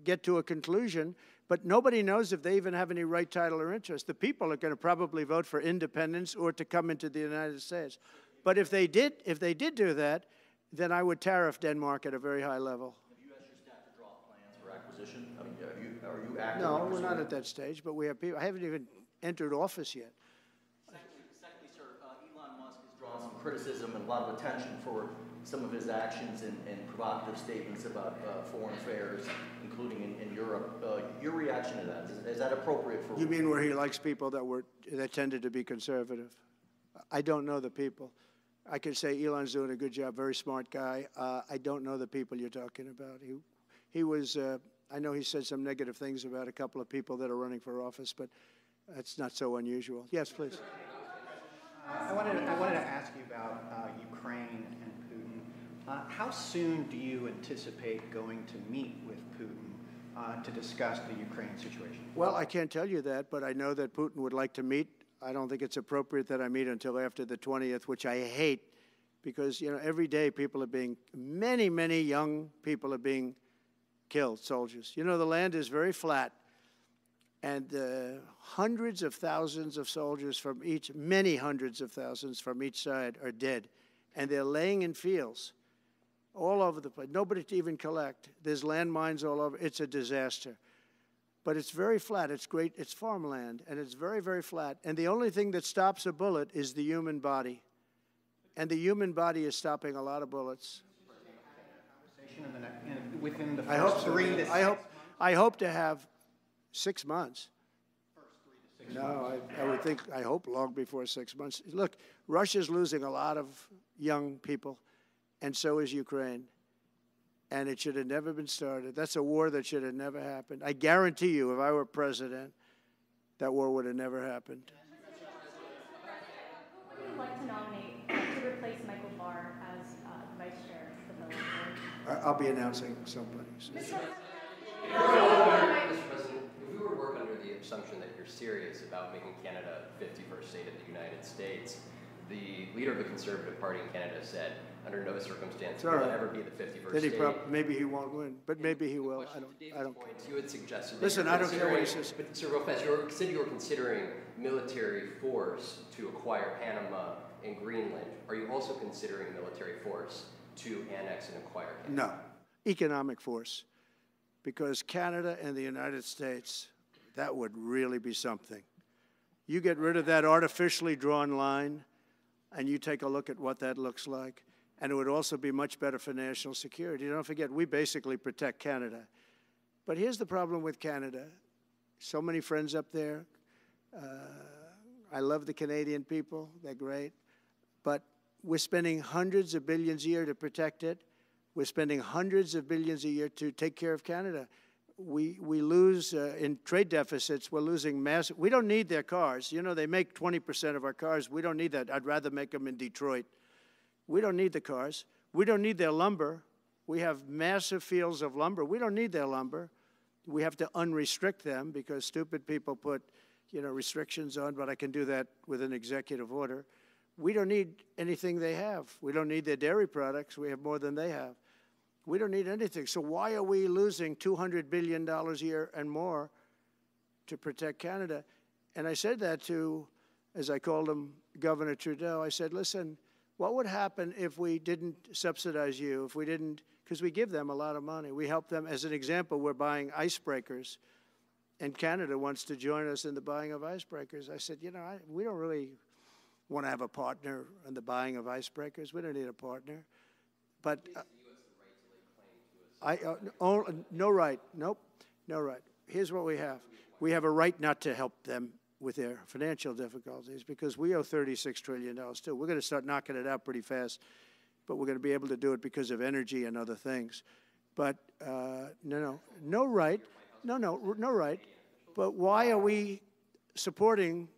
get to a conclusion, but nobody knows if they even have any right, title, or interest. The people are going to probably vote for independence or to come into the United States. But if they did do that, then I would tariff Denmark at a very high level. Have you asked your staff to draw plans for acquisition? I mean, are you actively No, we're pursuing not at that stage, but we have people. I haven't even entered office yet. Secondly, sir, Elon Musk has drawn some criticism and a lot of attention for some of his actions and provocative statements about foreign affairs, including in Europe. Your reaction to that, is that appropriate for... You mean where he likes people that tended to be conservative? I don't know the people. I could say Elon's doing a good job, very smart guy. I don't know the people you're talking about. He was, I know he said some negative things about a couple of people that are running for office, but that's not so unusual. Yes, please. I wanted to ask you about Ukraine and Putin. How soon do you anticipate going to meet with Putin to discuss the Ukraine situation? Well, I can't tell you that, but I know that Putin would like to meet. I don't think it's appropriate that I meet until after the 20th, which I hate, because, you know, every day people are being, many young people are being killed, soldiers. You know, the land is very flat, and hundreds of thousands of soldiers from each, many hundreds of thousands from each side are dead, and they're laying in fields all over the place. Nobody to even collect. There's landmines all over. It's a disaster. But it's very flat. It's great. It's farmland, and it's very, very flat. And the only thing that stops a bullet is the human body. And the human body is stopping a lot of bullets. Within the I hope first so. 3 to 6 months? I hope to have 6 months. No, I would think, I hope long before 6 months. Look, Russia's losing a lot of young people, and so is Ukraine. And it should have never been started. That's a war that should have never happened. I guarantee you, if I were president, that war would have never happened. Who would you like to nominate to replace Michael Barr as vice chair of the military? I'll be announcing somebody. Mr. President, if we were to work under the assumption that you're serious about making Canada 51st state of the United States, the leader of the Conservative Party in Canada said, under no circumstance will it ever be the 51st state. Maybe he won't win, but maybe he will. I don't care. You had suggested. Listen, I don't care what he says. But Sir, real fast, you said you were considering military force to acquire Panama and Greenland. Are you also considering military force to annex and acquire Canada? No, economic force, because Canada and the United States, that would really be something. You get rid of that artificially drawn line, and you take a look at what that looks like. And it would also be much better for national security. Don't forget, we basically protect Canada. But here's the problem with Canada. So many friends up there. I love the Canadian people. They're great. But we're spending hundreds of billions a year to protect it. We're spending hundreds of billions a year to take care of Canada. We lose in trade deficits. We're losing massive. We don't need their cars. You know, they make 20% of our cars. We don't need that. I'd rather make them in Detroit. We don't need the cars. We don't need their lumber. We have massive fields of lumber. We don't need their lumber. We have to unrestrict them because stupid people put, you know, restrictions on, but I can do that with an executive order. We don't need anything they have. We don't need their dairy products. We have more than they have. We don't need anything. So why are we losing $200 billion a year and more to protect Canada? And I said that to, as I called him, Governor Trudeau. I said, listen, what would happen if we didn't subsidize you, if we didn't, because we give them a lot of money. We help them. As an example, we're buying icebreakers, and Canada wants to join us in the buying of icebreakers. I said, you know, we don't really want to have a partner in the buying of icebreakers. We don't need a partner. But the U.S. the right to lay claim to a No right. Nope. No right. Here's what we have. We have a right not to help them with their financial difficulties because we owe $36 trillion too. We're going to start knocking it out pretty fast, but we're going to be able to do it because of energy and other things. But no right. No right. But why are we supporting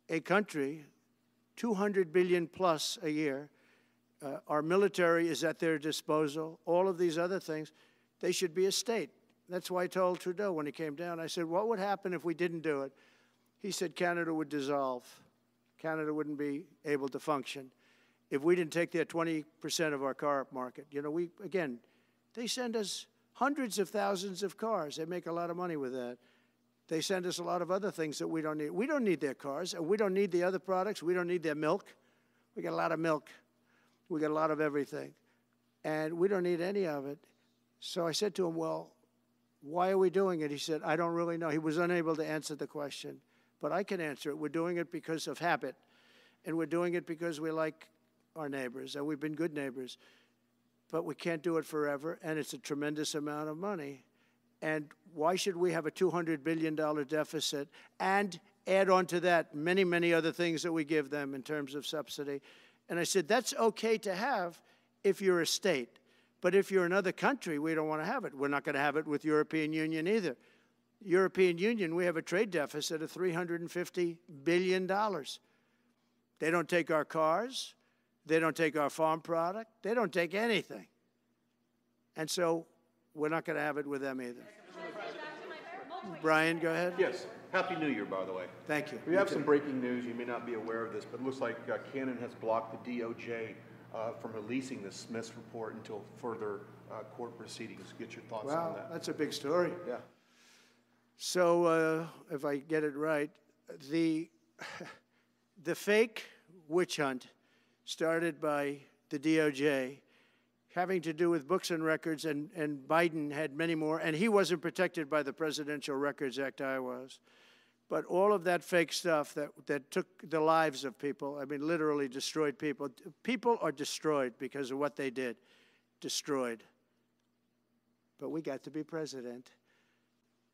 a country, $200 billion plus a year? Our military is at their disposal. All of these other things, they should be a state. That's why I told Trudeau when he came down, I said, what would happen if we didn't do it? He said Canada would dissolve. Canada wouldn't be able to function if we didn't take their 20% of our car market. You know, again, they send us hundreds of thousands of cars. They make a lot of money with that. They send us a lot of other things that we don't need. We don't need their cars, and we don't need the other products. We don't need their milk. We got a lot of milk. We got a lot of everything, and we don't need any of it. So I said to him, well, why are we doing it? He said, I don't really know. He was unable to answer the question, but I can answer it. We're doing it because of habit, and we're doing it because we like our neighbors, and we've been good neighbors, but we can't do it forever, and it's a tremendous amount of money. And why should we have a $200 billion deficit and add on to that many, many other things that we give them in terms of subsidy? And I said, that's okay to have if you're a state. But if you're another country, we don't want to have it. We're not going to have it with European Union either. European Union, we have a trade deficit of $350 billion. They don't take our cars. They don't take our farm product. They don't take anything. And so we're not going to have it with them either. Brian, go ahead. Yes. Happy New Year, by the way. Thank you. We have some breaking news. You may not be aware of this, but it looks like Canon has blocked the DOJ from releasing the Smith's report until further court proceedings. Get your thoughts on that. Wow, that's a big story. Yeah. So if I get it right, the fake witch hunt started by the DOJ having to do with books and records, and Biden had many more, and he wasn't protected by the Presidential Records Act, I was. But all of that fake stuff that took the lives of people, I mean, literally destroyed people. People are destroyed because of what they did, destroyed. But we got to be president.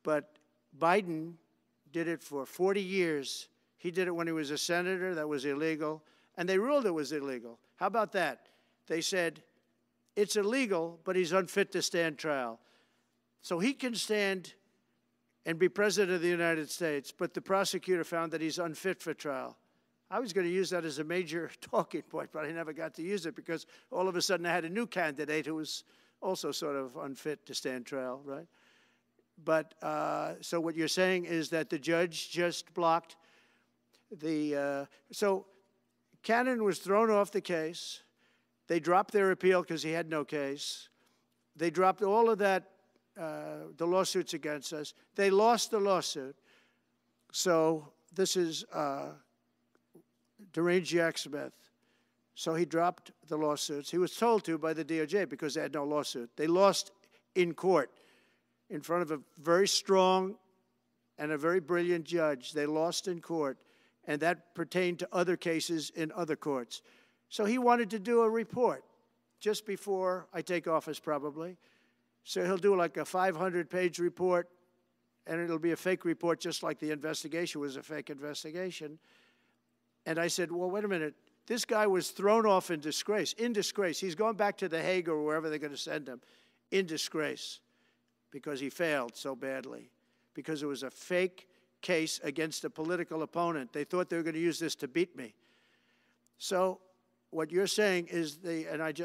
But Biden did it for 40 years. He did it when he was a senator. That was illegal. And they ruled it was illegal. How about that? They said, it's illegal, but he's unfit to stand trial. So he can stand and be president of the United States, but the prosecutor found that he's unfit for trial. I was going to use that as a major talking point, but I never got to use it because all of a sudden I had a new candidate who was also sort of unfit to stand trial, right? But so what you're saying is that the judge just blocked the, so Cannon was thrown off the case. They dropped their appeal because he had no case. They dropped all of that, the lawsuits against us. They lost the lawsuit. So this is deranged Jack Smith. So he dropped the lawsuits. He was told to by the DOJ because they had no lawsuit. They lost in court in front of a very strong and a very brilliant judge. They lost in court, and that pertained to other cases in other courts. So he wanted to do a report just before I take office, probably. So he'll do like a 500-page report, and it'll be a fake report just like the investigation was a fake investigation. And I said, well, wait a minute. This guy was thrown off in disgrace. In disgrace. He's going back to The Hague or wherever they're going to send him. In disgrace. Because he failed so badly. Because it was a fake case against a political opponent. They thought they were going to use this to beat me. So what you're saying is,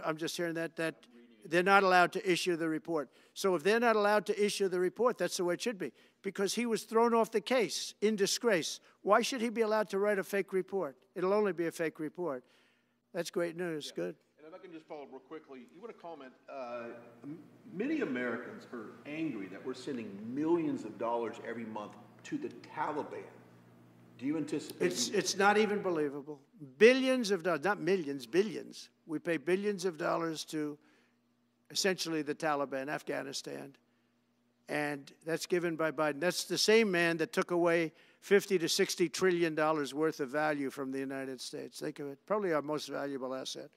I'm just hearing that they're not allowed to issue the report. So if they're not allowed to issue the report, that's the way it should be. Because he was thrown off the case in disgrace. Why should he be allowed to write a fake report? It'll only be a fake report. That's great news. Yeah. Good. And if I can just follow up real quickly, you want to comment, many Americans are angry that we're sending millions of dollars every month to the Taliban. Do you anticipate? It's not even believable. Billions of dollars, not millions, billions. We pay billions of dollars to essentially the Taliban, Afghanistan. And that's given by Biden. That's the same man that took away $50 to $60 trillion worth of value from the United States. Think of it. Probably our most valuable asset.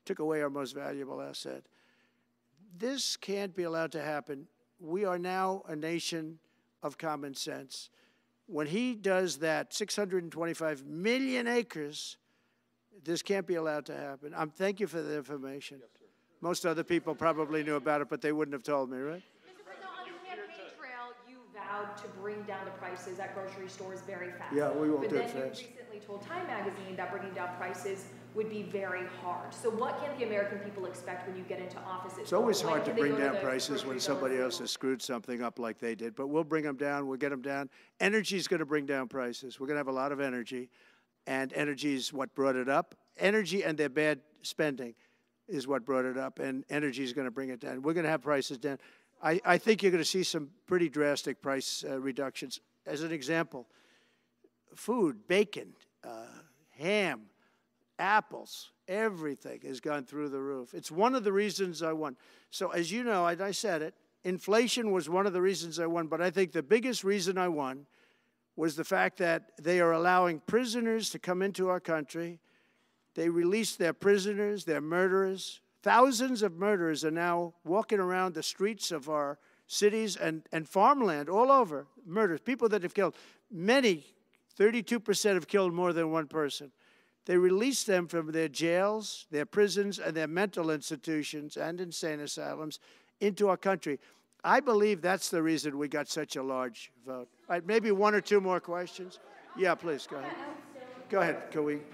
Took away our most valuable asset. This can't be allowed to happen. We are now a nation of common sense. When he does that, 625 million acres, this can't be allowed to happen. Thank you for the information. Yes, sir. Most other people probably knew about it, but they wouldn't have told me, right? Mr. President, on the campaign trail, you vowed to bring down the prices at grocery stores very fast. Yeah, we will do it fast. But then you recently told Time Magazine that bringing down prices would be very hard. So what can the American people expect when you get into office? It's always hard to bring down prices when somebody else has screwed something up like they did, but we'll bring them down, we'll get them down. Energy is going to bring down prices. We're going to have a lot of energy, and energy is what brought it up. Energy and their bad spending is what brought it up, and energy is going to bring it down. We're going to have prices down. I think you're going to see some pretty drastic price reductions. As an example, food, bacon, ham, apples, everything has gone through the roof. It's one of the reasons I won. So as you know, I said it, inflation was one of the reasons I won, but I think the biggest reason I won was the fact that they are allowing prisoners to come into our country. They released their prisoners, their murderers. Thousands of murderers are now walking around the streets of our cities and farmland all over, murders, people that have killed. Many, 32% have killed more than one person. They released them from their jails, their prisons, and their mental institutions and insane asylums into our country. I believe that's the reason we got such a large vote. All right, maybe one or two more questions. Yeah, please, go ahead. Go ahead,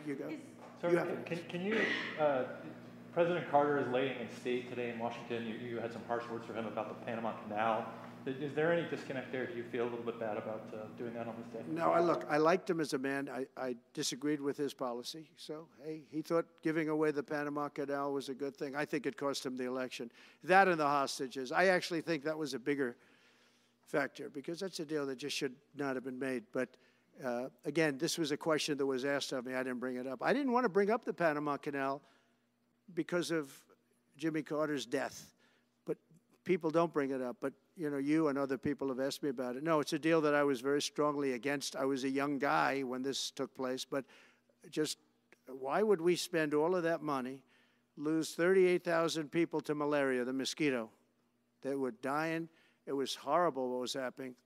you go. Sir, can you, President Carter is laying in state today in Washington. You had some harsh words for him about the Panama Canal. Is there any disconnect there? Do you feel a little bit bad about doing that on this day? No, I liked him as a man. I disagreed with his policy. So, hey, he thought giving away the Panama Canal was a good thing. I think it cost him the election. That and the hostages. I actually think that was a bigger factor because that's a deal that just should not have been made. But, again, this was a question that was asked of me. I didn't bring it up. I didn't want to bring up the Panama Canal because of Jimmy Carter's death. But people don't bring it up. But you know, you and other people have asked me about it. No, it's a deal that I was very strongly against. I was a young guy when this took place, but just why would we spend all of that money, lose 38,000 people to malaria, the mosquito? They were dying. It was horrible what was happening.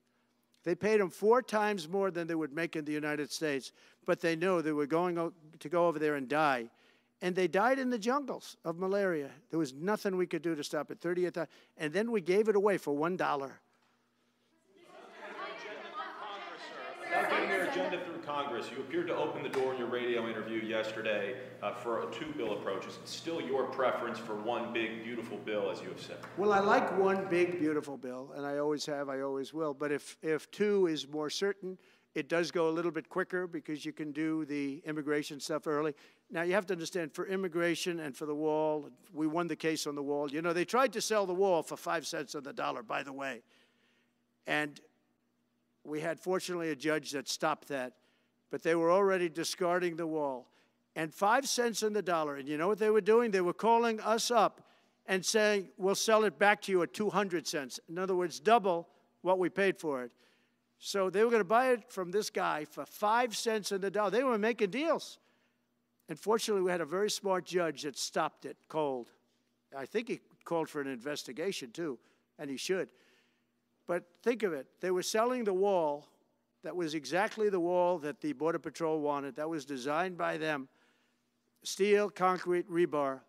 They paid them 4 times more than they would make in the United States, but they knew they were going to go over there and die. And they died in the jungles of malaria. There was nothing we could do to stop it. 38,000, and then we gave it away for $1. Without getting their agenda through Congress, you appeared to open the door in your radio interview yesterday for a 2-bill approach. Is it still your preference for one big, beautiful bill, as you have said? Well, I like one big, beautiful bill, and I always have, I always will. But if 2 is more certain, it does go a little bit quicker because you can do the immigration stuff early. Now, you have to understand, for immigration and for the wall, we won the case on the wall. You know, they tried to sell the wall for 5 cents on the dollar, by the way. And we had, fortunately, a judge that stopped that. But they were already discarding the wall. And 5 cents on the dollar. And you know what they were doing? They were calling us up and saying, we'll sell it back to you at 200 cents. In other words, double what we paid for it. So they were going to buy it from this guy for 5 cents on the dollar. They were making deals. And fortunately, we had a very smart judge that stopped it cold. I think he called for an investigation, too, and he should. But think of it. They were selling the wall that was exactly the wall that the Border Patrol wanted. That was designed by them. Steel, concrete, rebar,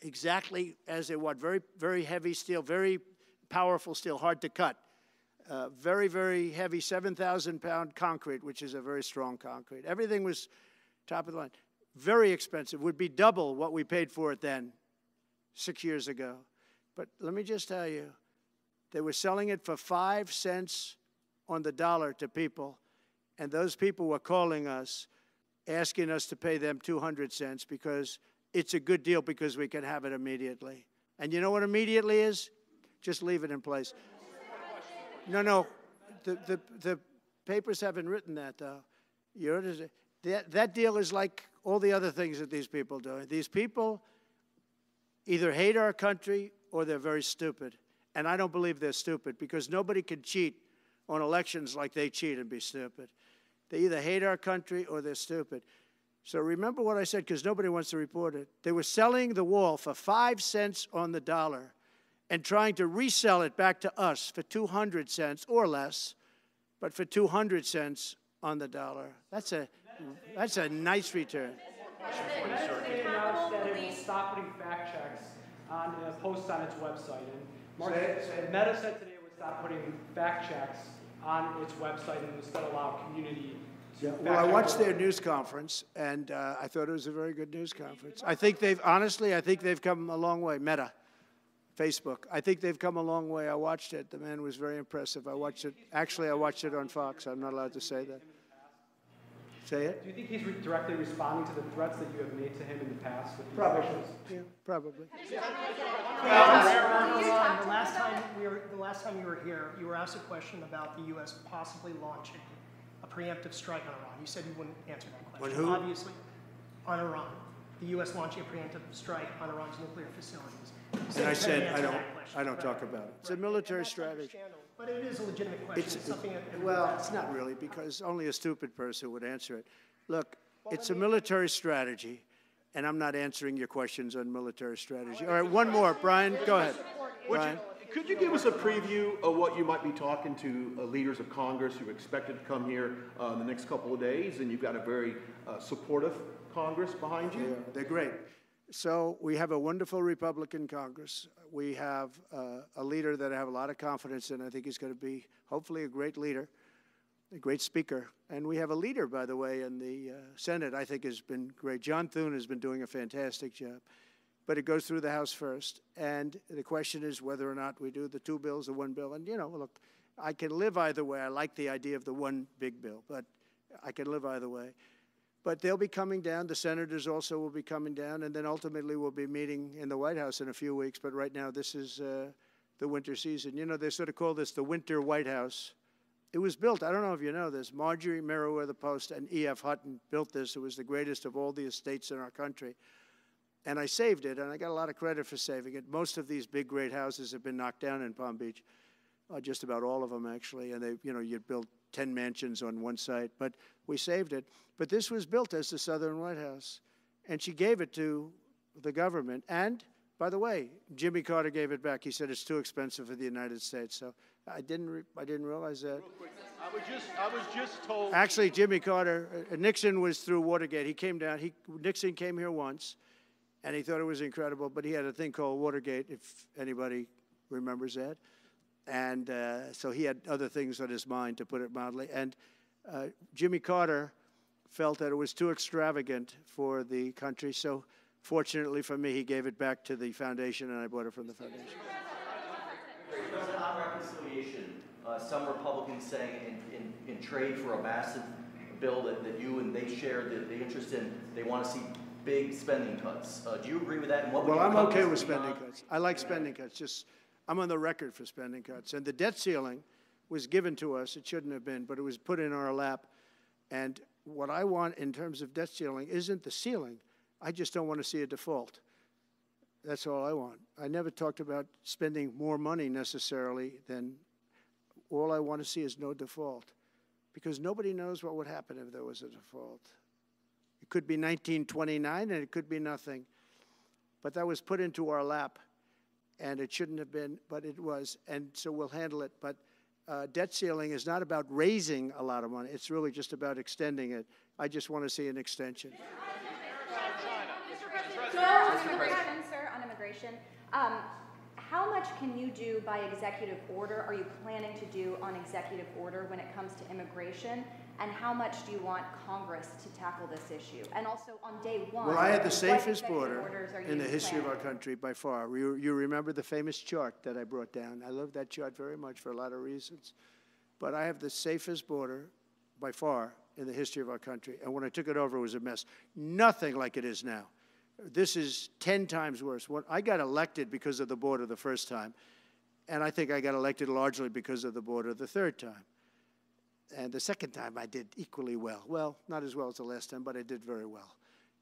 exactly as they want. Very, very heavy steel, very powerful steel, hard to cut. Very, very heavy 7,000-pound concrete, which is a very strong concrete. Everything was top of the line. Very expensive. Would be double what we paid for it then, 6 years ago. But let me just tell you, they were selling it for 5 cents on the dollar to people, and those people were calling us, asking us to pay them 200 cents because it's a good deal because we can have it immediately. And you know what immediately is? Just leave it in place. No, the papers haven't written that, though. That deal is like all the other things that these people do. These people either hate our country or they're very stupid. And I don't believe they're stupid because nobody can cheat on elections like they cheat and be stupid. They either hate our country or they're stupid. So remember what I said because nobody wants to report it. They were selling the wall for 5 cents on the dollar. and trying to resell it back to us for 200 cents or less, but for 200 cents on the dollar. That's a nice return. They announced that it will stop putting fact checks on posts on its website. And Meta said today it would stop putting fact checks on its website and instead allow community to fact check. Well, I watched their news conference, and I thought it was a very good news conference. I think they've come a long way. Meta, Facebook. I think they've come a long way. I watched it. The man was very impressive. I watched it. Actually, I watched it on Fox. I'm not allowed to say that. Say it? Do you think he's directly responding to the threats that you have made to him in the past? With these Probably. issues? Yeah, probably. The last time you were here, you were asked a question about the U.S. possibly launching a preemptive strike on Iran. You said you wouldn't answer that question. On who? Obviously, on Iran. The U.S. launching a preemptive strike on Iran's nuclear facilities. And I said, I don't talk about it. It's a military strategy. But it is a legitimate question. It's something well, it's not really, because only a stupid person would answer it. Look, it's a military strategy, and I'm not answering your questions on military strategy. All right, one more. Brian, go ahead. Brian. Could you give us a preview of what you might be talking to leaders of Congress who are expected to come here in the next couple of days? And you've got a very supportive Congress behind you. They're great. So we have a wonderful Republican Congress. We have a leader that I have a lot of confidence in. I think he's going to be, hopefully, a great leader, a great speaker. And we have a leader, by the way, in the Senate I think has been great. John Thune has been doing a fantastic job. But it goes through the House first. And the question is whether or not we do the two bills or one bill. And, you know, look, I can live either way. I like the idea of the one big bill, but I can live either way. But they'll be coming down. The senators also will be coming down. And then ultimately we'll be meeting in the White House in a few weeks. But right now this is the winter season. You know, they sort of call this the winter White House. It was built, I don't know if you know this, Marjorie Meriwether Post and E.F. Hutton built this. It was the greatest of all the estates in our country. And I saved it, and I got a lot of credit for saving it. Most of these big, great houses have been knocked down in Palm Beach, just about all of them, actually. And they, you know, you'd build 10 mansions on one site, but we saved it. But this was built as the Southern White House, and she gave it to the government. And, by the way, Jimmy Carter gave it back. He said it's too expensive for the United States. So I didn't realize that. Real quick, I was just told. Actually, Jimmy Carter, Nixon was through Watergate. He came down. Nixon came here once, and he thought it was incredible. But he had a thing called Watergate, if anybody remembers that. And so he had other things on his mind, to put it mildly. And Jimmy Carter felt that it was too extravagant for the country. So fortunately for me, he gave it back to the foundation, and I bought it from the foundation. On reconciliation, some Republicans saying in trade for a massive bill that you and they share the interest in, they want to see big spending cuts. Do you agree with that? And what Well, I'm okay with spending cuts. I like spending cuts. Just I'm on the record for spending cuts. And the debt ceiling was given to us. It shouldn't have been, but it was put in our lap. And what I want in terms of debt ceiling isn't the ceiling. I just don't want to see a default. That's all I want. I never talked about spending more money necessarily than all I want to see is no default, because nobody knows what would happen if there was a default. It could be 1929 and it could be nothing. But that was put into our lap, and it shouldn't have been, but it was, and so we'll handle it. But debt ceiling is not about raising a lot of money. It's really just about extending it. I just want to see an extension. On immigration, how much can you do by executive order? Are you planning to do on executive order when it comes to immigration? And how much do you want Congress to tackle this issue? And also on day one, well, I had the safest border in the history of our country by far. You remember the famous chart that I brought down. I love that chart very much for a lot of reasons. But I have the safest border by far in the history of our country. And when I took it over, it was a mess. Nothing like it is now. This is 10 times worse. I got elected because of the border the first time, and I think I got elected largely because of the border the third time. And the second time I did equally well. Well, not as well as the last time, but I did very well.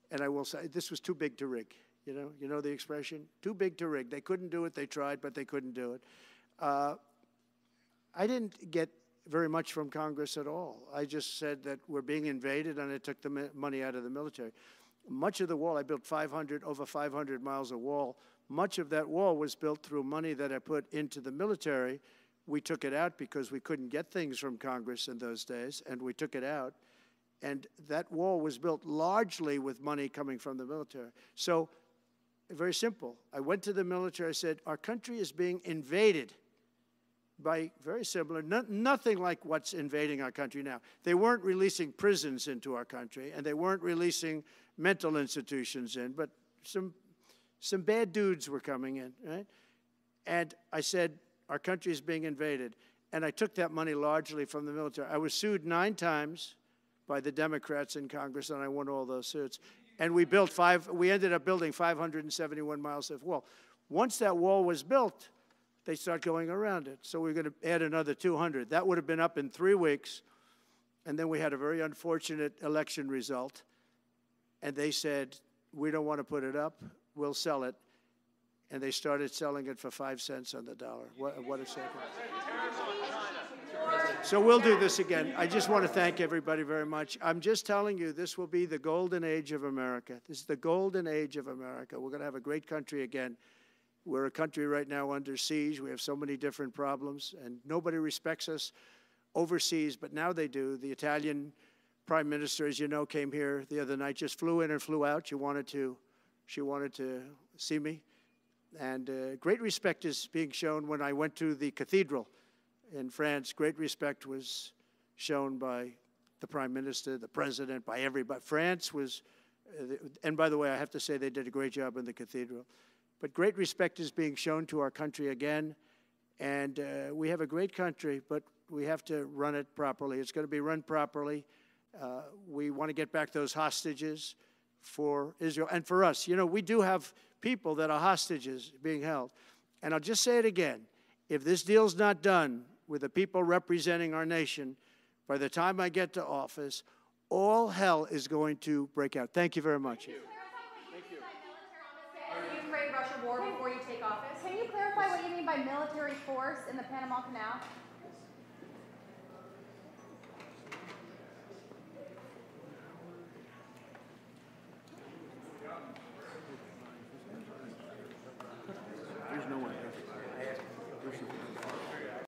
And I will say, this was too big to rig. You know the expression? Too big to rig. They couldn't do it. They tried, but they couldn't do it. I didn't get very much from Congress at all. I just said that we're being invaded, and I took the money out of the military. Much of the wall, I built over 500 miles of wall. much of that wall was built through money that I put into the military. We took it out because we couldn't get things from Congress in those days, and we took it out. And that wall was built largely with money coming from the military. So, very simple. I went to the military, I said, our country is being invaded by very similar, nothing like what's invading our country now. They weren't releasing prisons into our country, and they weren't releasing mental institutions in, but some bad dudes were coming in, right? And I said, our country is being invaded. And I took that money largely from the military. I was sued 9 times by the Democrats in Congress, and I won all those suits. And we ended up building 571 miles of wall. Once that wall was built, they start going around it. So we're going to add another 200. That would have been up in 3 weeks. And then we had a very unfortunate election result. And they said, we don't want to put it up. We'll sell it. And they started selling it for 5 cents on the dollar. What a second. So we'll do this again. I just want to thank everybody very much. I'm just telling you, this will be the golden age of America. This is the golden age of America. We're going to have a great country again. We're a country right now under siege. We have so many different problems, and nobody respects us overseas, but now they do. The Italian prime minister, as you know, came here the other night, just flew in and flew out. She wanted to see me. And great respect is being shown when I went to the cathedral in France. Great respect was shown by the prime minister, the president, by everybody. France was, and by the way, I have to say they did a great job in the cathedral. But great respect is being shown to our country again. And we have a great country, but we have to run it properly. It's going to be run properly. We want to get back those hostages for Israel and for us. You know, we do have people that are hostages being held. And I'll just say it again. If this deal's not done with the people representing our nation, by the time I get to office, all hell is going to break out. Thank you very much. Thank you. The Ukraine-Russia war before you take office. Can you clarify what you mean by military force in the Panama Canal?